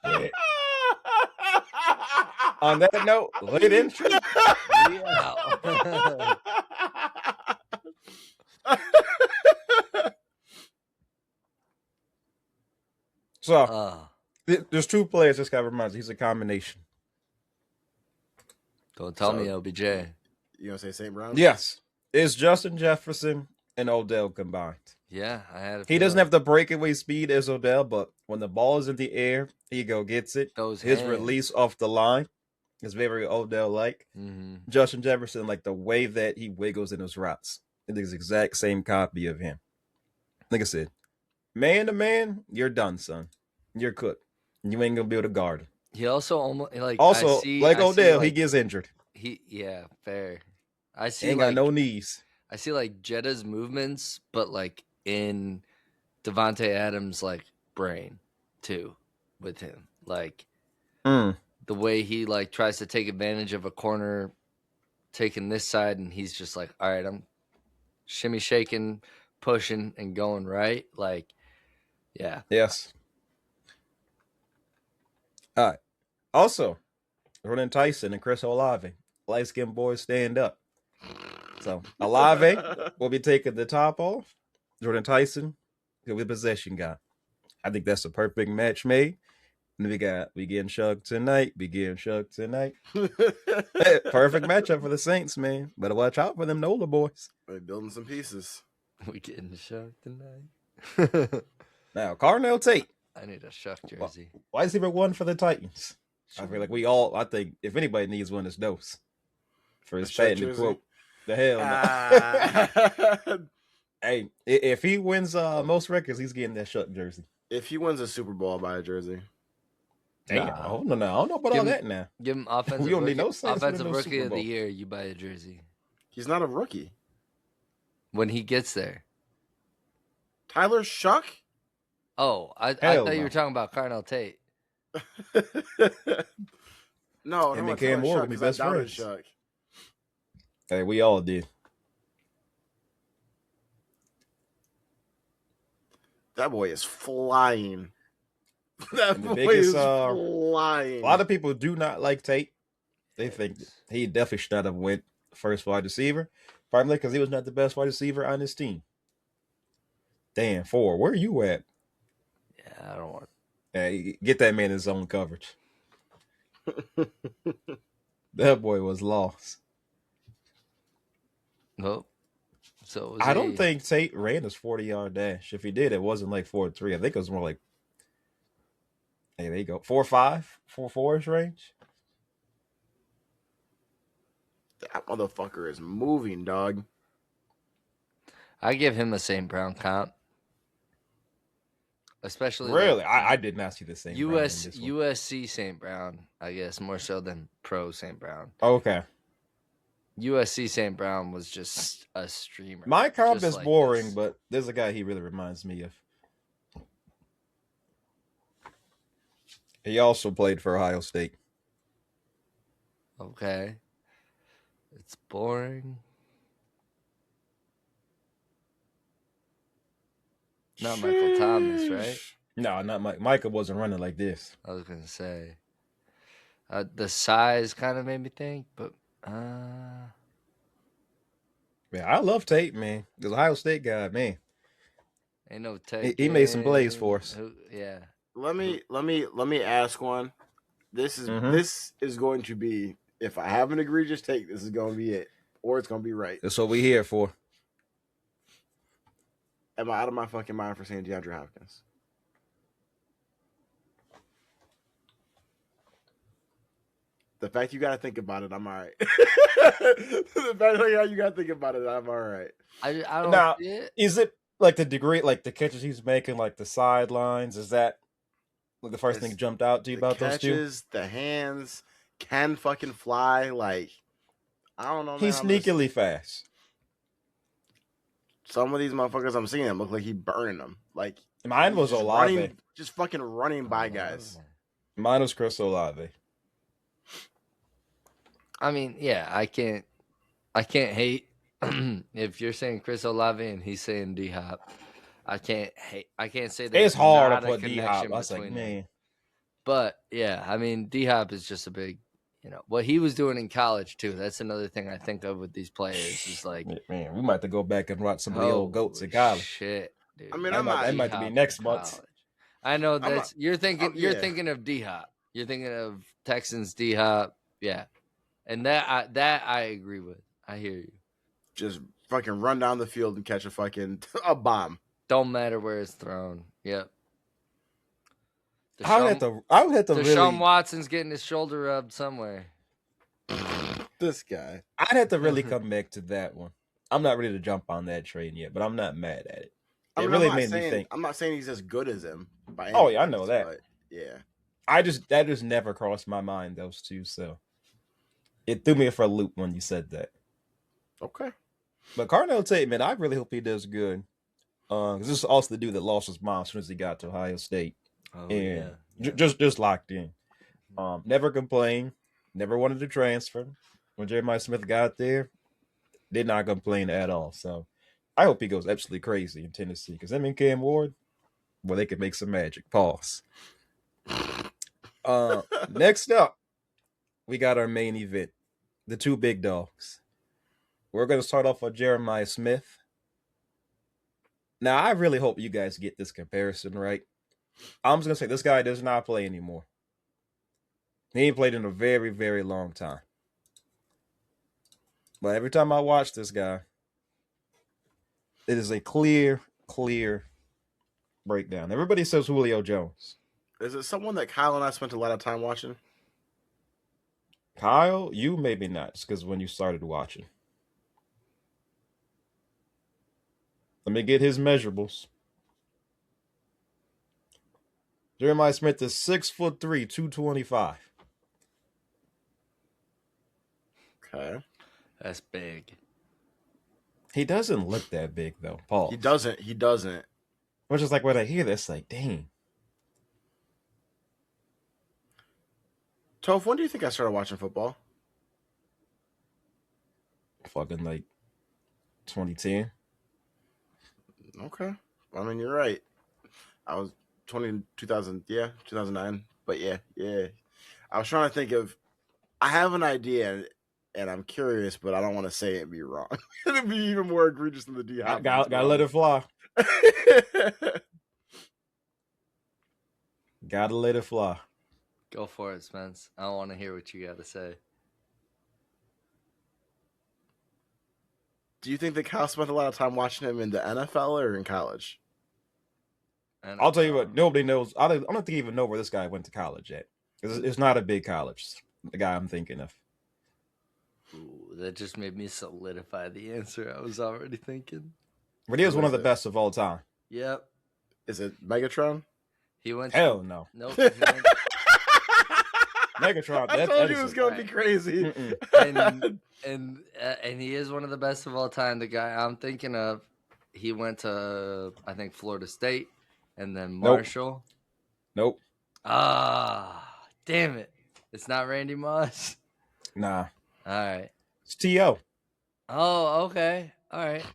Speaker 2: Yeah. On that note, late entry. So there's two players this guy reminds me. He's a combination.
Speaker 3: Don't tell me OBJ.
Speaker 1: You gonna say St. Brown?
Speaker 2: Yes. It's Justin Jefferson and Odell combined.
Speaker 3: Yeah, I had.
Speaker 2: He doesn't have the breakaway speed as Odell, but when the ball is in the air, he gets it. His release off the line is very Odell-like. Justin Jefferson, like the way that he wiggles in his routes, it is the exact same copy of him. Like I said, man to man, you're done, son. You're cooked. You ain't gonna be able to guard him.
Speaker 3: He also almost
Speaker 2: like Odell, he gets injured.
Speaker 3: Fair. I see.
Speaker 2: Ain't got no knees.
Speaker 3: I see like Jetta's movements, but like in Devontae Adams' like brain too, with him. Like the way he like tries to take advantage of a corner, taking this side, and he's just like, all right, I'm shimmy shaking, pushing, and going right. Like, yeah.
Speaker 2: Yes. All right. Also, Jordan Tyson and Chris Olave, light-skinned boys stand up. So Olave will be taking the top off. Jordan Tyson will be the possession guy. I think that's a perfect match made. And we getting shucked tonight. Perfect matchup for the Saints, man. Better watch out for them Nola boys.
Speaker 1: They're building some pieces.
Speaker 3: We getting shucked tonight.
Speaker 2: Now, Carnell Tate.
Speaker 3: I need a shuck jersey.
Speaker 2: Why is he one for the Titans? I feel like I think if anybody needs one, it's Dose. For his patent quote. The hell no. Hey, if he wins most records, he's getting that shuck jersey.
Speaker 1: If he wins a Super Bowl, I'll buy a jersey.
Speaker 2: Damn, I don't know about all that now.
Speaker 3: Give him offensive
Speaker 2: we don't need no Saints
Speaker 3: offensive rookie of the year. You buy a jersey.
Speaker 1: He's not a rookie.
Speaker 3: When he gets there.
Speaker 1: Tyler Shuck?
Speaker 3: Oh, I thought you were talking about Carnell Tate.
Speaker 1: No,
Speaker 2: him and Cam Moore will be best friends.
Speaker 1: Shuck.
Speaker 2: Hey, we all did.
Speaker 1: That boy is flying. That boy
Speaker 2: is
Speaker 1: flying.
Speaker 2: A lot of people do not like Tate. They think he definitely should not have went first wide receiver. Probably because he was not the best wide receiver on his team. Damn, where are you at?
Speaker 3: Yeah, I don't want.
Speaker 2: Get that man his own coverage. That boy was lost.
Speaker 3: Nope. So
Speaker 2: I don't think Tate ran his 40-yard dash. If he did, it wasn't like 4.3. I think it was more like, hey, there you go, 4.5, 4.4-ish range.
Speaker 1: That motherfucker is moving, dog.
Speaker 3: I give him a St. Brown comp. Especially
Speaker 2: really, I did not see the same.
Speaker 3: USC St. Brown, I guess more so than pro St. Brown.
Speaker 2: Okay.
Speaker 3: USC St. Brown was just a streamer.
Speaker 2: My comp is like boring, but there's a guy he really reminds me of. He also played for Ohio State.
Speaker 3: Okay. It's boring. Not Michael Thomas, right?
Speaker 2: No, not Mike. Micah wasn't running like this.
Speaker 3: I was gonna say the size kind of made me think, but
Speaker 2: Yeah, I love Tate, man. The Ohio State guy, man.
Speaker 3: ain't no
Speaker 2: He made some plays for
Speaker 3: Takin.
Speaker 2: us.
Speaker 3: Yeah.
Speaker 1: Let me ask one. This is going to be, if I have an egregious take, this is going to be it, or it's going to be right.
Speaker 2: That's what we here for.
Speaker 1: Am I out of my fucking mind for saying DeAndre Hopkins? The fact you got to think about it, I'm all right. The fact you got to think about it, I'm all right.
Speaker 3: I don't
Speaker 2: Now,
Speaker 3: see it.
Speaker 2: is it like the degree, like the catches he's making, like the sidelines? Is that like the first thing that jumped out to you about those two?
Speaker 1: Catches, the hands, can fucking fly. Like, I don't know, man.
Speaker 2: He's sneakily fast.
Speaker 1: Some of these motherfuckers I'm seeing them look like he burning them. Like,
Speaker 2: mine was
Speaker 1: just
Speaker 2: Olave.
Speaker 1: Just fucking running by guys.
Speaker 2: Mine was Chris Olave.
Speaker 3: I mean, yeah, I can't hate if you're saying Chris Olave and he's saying D Hop. I can't say that
Speaker 2: It's hard
Speaker 3: not
Speaker 2: to
Speaker 3: a
Speaker 2: put D Hop.
Speaker 3: connection
Speaker 2: I was like,
Speaker 3: between
Speaker 2: man.
Speaker 3: them. But yeah, I mean, D Hop is just a big, what he was doing in college too. That's another thing I think of with these players is like,
Speaker 2: man, we might have to go back and watch some of the old goats in college.
Speaker 3: Shit, dude.
Speaker 1: I mean,
Speaker 2: that might be next month.
Speaker 3: I know that's you're thinking of D Hop. You're thinking of Texans D Hop. Yeah. And that I agree with. I hear you.
Speaker 1: Just fucking run down the field and catch a bomb.
Speaker 3: Don't matter where it's thrown. Yep.
Speaker 2: I would have to
Speaker 3: Deshaun Watson's getting his shoulder rubbed somewhere.
Speaker 1: This guy.
Speaker 2: I'd have to really come back to that one. I'm not ready to jump on that train yet, but I'm not mad at it. It really made me think.
Speaker 1: I'm not saying he's as good as him.
Speaker 2: Oh yeah, I know that.
Speaker 1: But yeah.
Speaker 2: That just never crossed my mind, those two. So it threw me for a loop when you said that.
Speaker 1: Okay.
Speaker 2: But Carnell Tate, man, I really hope he does good. Because this is also the dude that lost his mom as soon as he got to Ohio State.
Speaker 3: Oh,
Speaker 2: and
Speaker 3: yeah.
Speaker 2: just locked in. Never complained. Never wanted to transfer. When Jeremiah Smith got there, did not complain at all. So I hope he goes absolutely crazy in Tennessee. Because him and Cam Ward, well, they could make some magic. Pause. Next up, we got our main event. The two big dogs. We're going to start off with Jeremiah Smith. Now, I really hope you guys get this comparison right. I'm just going to say this guy does not play anymore. He ain't played in a very, very long time. But every time I watch this guy, it is a clear breakdown. Everybody says Julio Jones.
Speaker 1: Is it someone that Kyle and I spent a lot of time watching?
Speaker 2: Kyle, you maybe not, just because when you started watching. Let me get his measurables. Jeremiah Smith is 6'3", 225.
Speaker 1: Okay.
Speaker 3: That's big.
Speaker 2: He doesn't look that big though, Paul.
Speaker 1: He doesn't.
Speaker 2: Which is like when I hear this, like, dang.
Speaker 1: Toph, when do you think I started watching football?
Speaker 2: Fucking like 2010.
Speaker 1: Okay. I mean, you're right. I was 2009. But yeah. I was trying to think of, I have an idea and I'm curious, but I don't want to say it and be wrong. It'd be even more egregious than the D.
Speaker 2: Gotta let it fly. Gotta let it fly.
Speaker 3: Go for it, Spence. I want to hear what you got to say.
Speaker 1: Do you think that Kyle spent a lot of time watching him in the NFL or in college?
Speaker 3: NFL.
Speaker 2: I'll tell you what, nobody knows. I don't think you even know where this guy went to college yet. It's not a big college, the guy I'm thinking of.
Speaker 3: Ooh, that just made me solidify the answer I was already thinking.
Speaker 2: But he was one of the best of all time.
Speaker 3: Yep.
Speaker 1: Is it Megatron?
Speaker 3: He went.
Speaker 2: Hell no.
Speaker 3: Nope.
Speaker 2: Megatron.
Speaker 1: I told you it was going to be crazy.
Speaker 3: And he is one of the best of all time. The guy I'm thinking of, he went to, I think, Florida State and then Marshall.
Speaker 2: Nope.
Speaker 3: Ah, damn it. It's not Randy Moss?
Speaker 2: Nah.
Speaker 3: All right.
Speaker 2: It's T.O.
Speaker 3: Oh, okay. All right.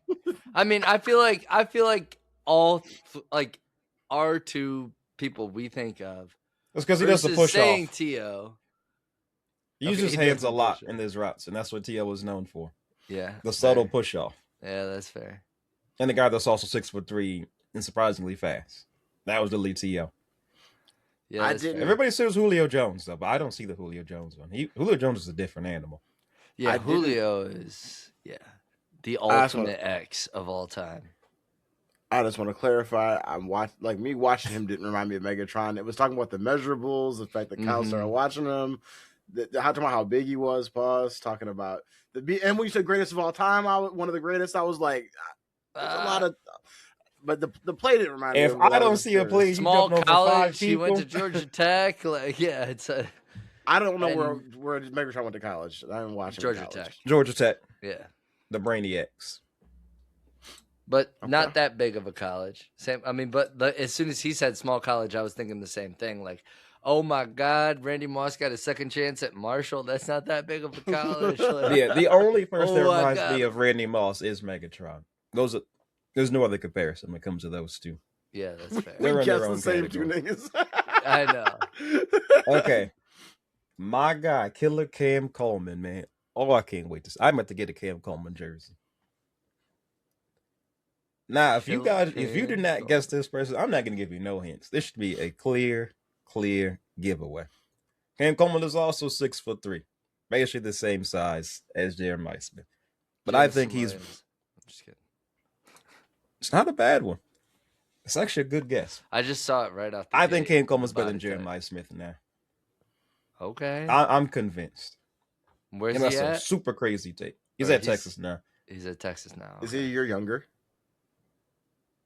Speaker 3: I mean, I feel like all our two people we think of.
Speaker 2: It's because he does the push
Speaker 3: saying
Speaker 2: off.
Speaker 3: T.O.
Speaker 2: He uses his hands a lot in his routes, and that's what T.O. was known for.
Speaker 3: Yeah.
Speaker 2: The subtle push off.
Speaker 3: Yeah, that's fair.
Speaker 2: And the guy that's also 6'3" and surprisingly fast. That was the lead T.O.
Speaker 3: Yeah,
Speaker 2: everybody says Julio Jones, though, but I don't see the Julio Jones one. Julio Jones is a different animal.
Speaker 3: Yeah, Julio is the ultimate X of all time.
Speaker 1: I just want to clarify. Me watching him didn't remind me of Megatron. It was talking about the measurables, the fact that Kyle started watching him, talking about how big he was. Pause. Talking about and when you said greatest of all time, one of the greatest. I was like, there's a lot of. But the play didn't remind me.
Speaker 2: If I don't see a play,
Speaker 3: small college, he went to Georgia Tech. It's a.
Speaker 1: I don't know where Megatron went to college. I didn't watch
Speaker 3: Georgia Tech.
Speaker 2: Georgia Tech.
Speaker 3: Yeah.
Speaker 2: The Brainiacs.
Speaker 3: But not that big of a college. But as soon as he said small college, I was thinking the same thing. Like, oh my God, Randy Moss got a second chance at Marshall. That's not that big of a college.
Speaker 2: The only person that reminds me of Randy Moss is Megatron. There's no other comparison when it comes to those two.
Speaker 3: Yeah, that's fair.
Speaker 1: We guess the same two niggas.
Speaker 3: I know.
Speaker 2: Okay. My guy, Killer Cam Coleman, man. Oh, I can't wait to see. I'm about to get a Cam Coleman jersey. Now, if you do not guess this person, I'm not going to give you no hints. This should be a clear giveaway. Cam Coleman is also 6'3", basically the same size as Jeremiyah Smith. But I think I'm just kidding. It's not a bad one. It's actually a good guess.
Speaker 3: I just saw it right off the
Speaker 2: I think Cam Coleman's better than Jeremiyah Smith now.
Speaker 3: Okay.
Speaker 2: I'm convinced.
Speaker 3: Where's he at?
Speaker 2: A super crazy take. He's at Texas now.
Speaker 3: He's at Texas now.
Speaker 1: Is he a year younger?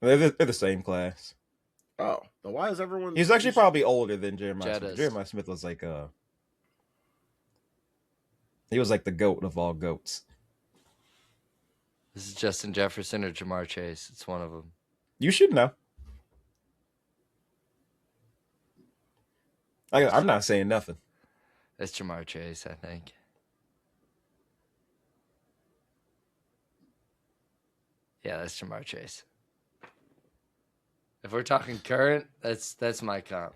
Speaker 2: They're the same class.
Speaker 1: Oh, then why is everyone?
Speaker 2: He's actually probably older than Jeremiyah Smith. Jeremiyah Smith was like he was like the GOAT of all GOATs.
Speaker 3: This is Justin Jefferson or Jahmyrr Chase. It's one of them.
Speaker 2: You should know. I'm not saying nothing.
Speaker 3: It's Jahmyrr Chase, I think. Yeah, that's Jahmyrr Chase. If we're talking current, that's my comp.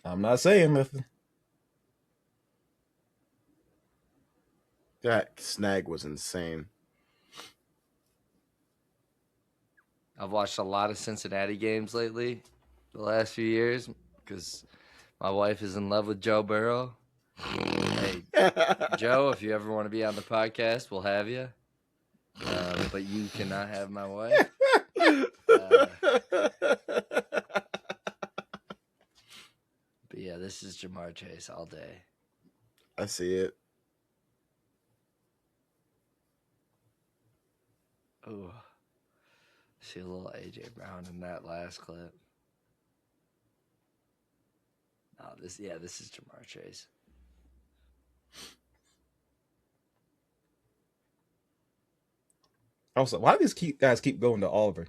Speaker 2: I'm not saying nothing.
Speaker 1: That snag was insane.
Speaker 3: I've watched a lot of Cincinnati games lately, the last few years, because my wife is in love with Joe Burrow. Hey, Joe, if you ever want to be on the podcast, we'll have you. But you cannot have my wife. But yeah, this is Jahmyrr Chase all day.
Speaker 1: I see it.
Speaker 3: Oh, see a little AJ Brown in that last clip. Oh, this is Jahmyrr Chase.
Speaker 2: Also, why do these guys keep going to Auburn?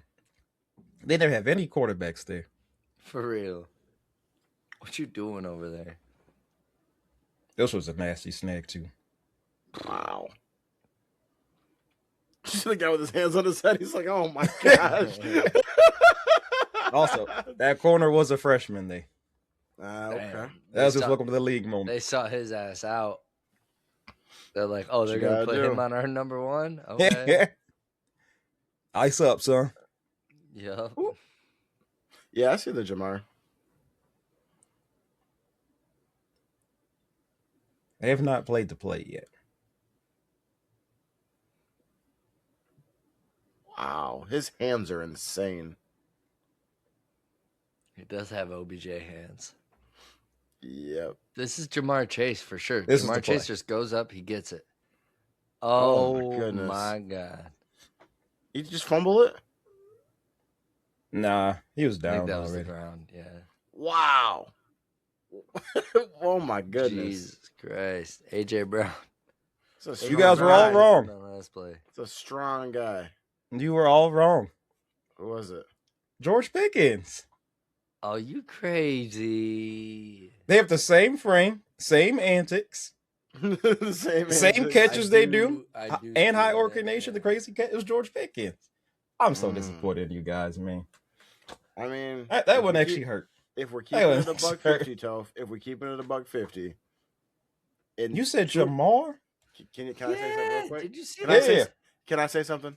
Speaker 2: They never have any quarterbacks there.
Speaker 3: For real. What you doing over there?
Speaker 2: This was a nasty snag, too.
Speaker 1: Wow. The guy with his hands on his head, he's like, oh my gosh.
Speaker 2: Also, that corner was a freshman there.
Speaker 1: Okay.
Speaker 2: That was his welcome to the league moment.
Speaker 3: They saw his ass out. They're like, oh, they're going to put him on our number one? Okay.
Speaker 2: Ice up, son.
Speaker 3: Yep.
Speaker 1: Yeah, I see the Jahmyrr.
Speaker 2: They have not played the play yet.
Speaker 1: Wow, his hands are insane.
Speaker 3: He does have OBJ hands.
Speaker 1: Yep.
Speaker 3: This is Jahmyrr Chase for sure.
Speaker 2: This
Speaker 3: Jahmyrr Chase just goes up, he gets it.
Speaker 1: Oh my goodness.
Speaker 3: My God.
Speaker 1: He just fumble it?
Speaker 2: Nah, he was
Speaker 3: I think
Speaker 2: down
Speaker 3: that was
Speaker 2: already.
Speaker 3: the ground, yeah.
Speaker 1: Wow. Oh my goodness.
Speaker 3: Jesus Christ. AJ Brown.
Speaker 2: You guys were all wrong.
Speaker 3: Last play.
Speaker 1: It's a strong guy.
Speaker 2: You were all wrong.
Speaker 1: Who was it?
Speaker 2: George Pickens.
Speaker 3: Oh, you crazy.
Speaker 2: They have the same frame, same antics, same catches they do, and high coordination. The crazy catch. It was George Pickens. I'm so disappointed in you guys, man.
Speaker 1: I mean,
Speaker 2: that one actually hurt.
Speaker 1: if we're keeping it a buck 50, Toph, if we're keeping it a buck 50,
Speaker 2: you said Jahmyrr?
Speaker 1: Can I say something real quick?
Speaker 3: Did you see
Speaker 1: that? Can I say something?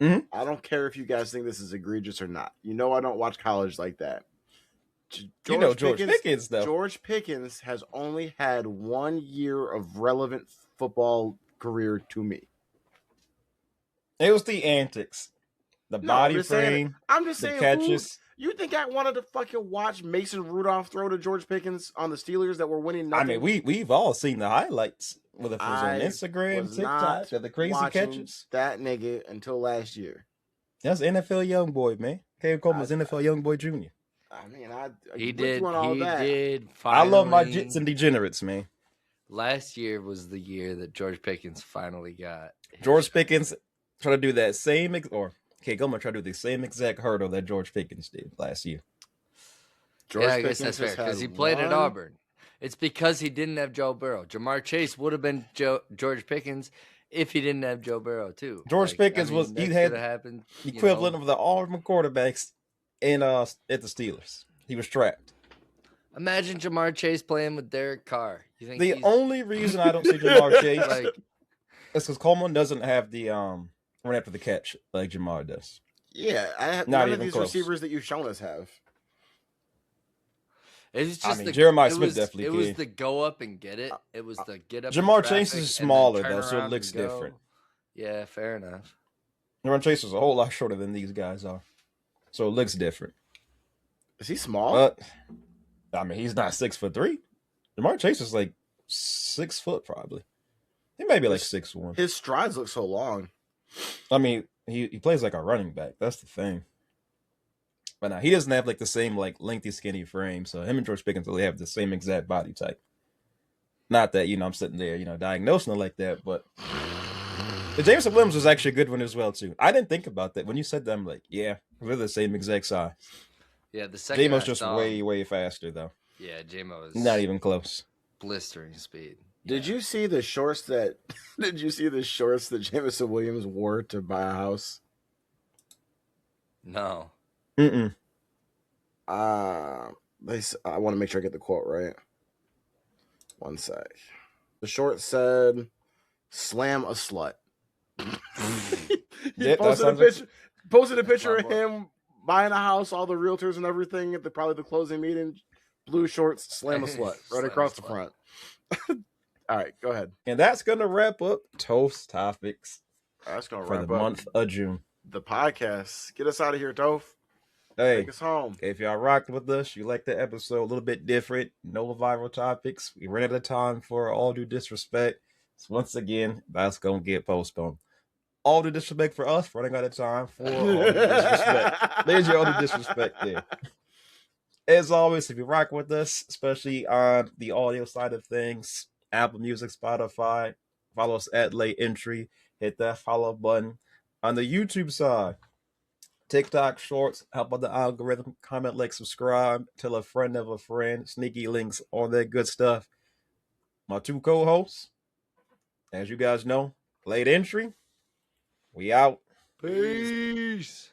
Speaker 2: Mm-hmm.
Speaker 1: I don't care if you guys think this is egregious or not. You know I don't watch college like that.
Speaker 2: George Pickens, though.
Speaker 1: George Pickens has only had 1 year of relevant football career to me.
Speaker 2: It was the antics, the body frame.
Speaker 1: I'm just saying,
Speaker 2: the catches.
Speaker 1: You think I wanted to fucking watch Mason Rudolph throw to George Pickens on the Steelers that were winning nothing?
Speaker 2: I mean, we've all seen the highlights, whether it was on Instagram, TikTok, the crazy catches.
Speaker 1: That nigga until last year.
Speaker 2: That's NFL young boy, man. Coleman was NFL young boy junior.
Speaker 1: I mean,
Speaker 3: he did. Finally.
Speaker 2: I love my jits and degenerates, man.
Speaker 3: Last year was the year that George Pickens finally got.
Speaker 2: George Pickens tried to do that same, Coleman tried to do the same exact hurdle that George Pickens did last year.
Speaker 3: I guess that's fair because he played at Auburn. It's because he didn't have Joe Burrow. Ja'Marr Chase would have been George Pickens if he didn't have Joe Burrow too.
Speaker 2: George Pickens he had
Speaker 3: happened,
Speaker 2: equivalent of the Auburn quarterbacks in at the Steelers. He was trapped.
Speaker 3: Imagine Ja'Marr Chase playing with Derek Carr. You think
Speaker 2: the only reason I don't see Ja'Marr Chase
Speaker 3: is
Speaker 2: because Coleman doesn't have the run after the catch like Ja'Marr does.
Speaker 1: Yeah, none of these receivers that you've shown us have.
Speaker 3: It's just
Speaker 2: Jeremiyah Smith definitely.
Speaker 3: It was the go up and get it. It was the get up.
Speaker 2: Ja'Marr Chase is smaller though, so it looks different.
Speaker 3: Yeah, fair enough.
Speaker 2: Ja'Marr Chase is a whole lot shorter than these guys are, so it looks different.
Speaker 1: Is he small?
Speaker 2: I mean, he's not 6'3". Ja'Marr Chase is like 6 foot probably. He may be like 6'1".
Speaker 1: His strides look so long.
Speaker 2: I mean, he plays like a running back. That's the thing. But now he doesn't have like the same like lengthy, skinny frame. So him and George Pickens really have the same exact body type. Not that I'm sitting there diagnosing it like that, but the Jameson Williams was actually a good one as well too. I didn't think about that when you said that. I'm like, yeah, we're the same exact size.
Speaker 3: Yeah, the second
Speaker 2: J-Mo's just way faster though.
Speaker 3: Yeah, J-Mo is
Speaker 2: not even close.
Speaker 3: Blistering speed.
Speaker 1: Did you see the shorts that? Did you see the shorts that Jameson Williams wore to buy a house?
Speaker 3: No.
Speaker 2: Mm-mm.
Speaker 1: I want to make sure I get the quote right. One sec. The short said, "Slam a slut." He posted a picture of him buying a house, all the realtors and everything at probably the closing meeting. Blue shorts, slam a slut right across the front. All right, go ahead.
Speaker 2: And that's gonna wrap up Toast Topics.
Speaker 1: That's gonna
Speaker 2: for
Speaker 1: wrap
Speaker 2: the
Speaker 1: up
Speaker 2: month of June.
Speaker 1: The podcast. Get us out of here, Toph.
Speaker 2: Hey,
Speaker 1: take us home.
Speaker 2: If y'all rocked with us, you like the episode a little bit different, no viral topics. We ran out of time for all due disrespect. So once again, that's gonna get postponed. All due disrespect for us, running out of time for all due disrespect. There's your all due disrespect there. As always, if you rock with us, especially on the audio side of things, Apple Music, Spotify, follow us at Late Entry. Hit that follow button. On the YouTube side, TikTok Shorts, help out the algorithm, comment, like, subscribe, tell a friend of a friend, sneaky links, all that good stuff. My two co-hosts, as you guys know, Late Entry, we out.
Speaker 3: Peace.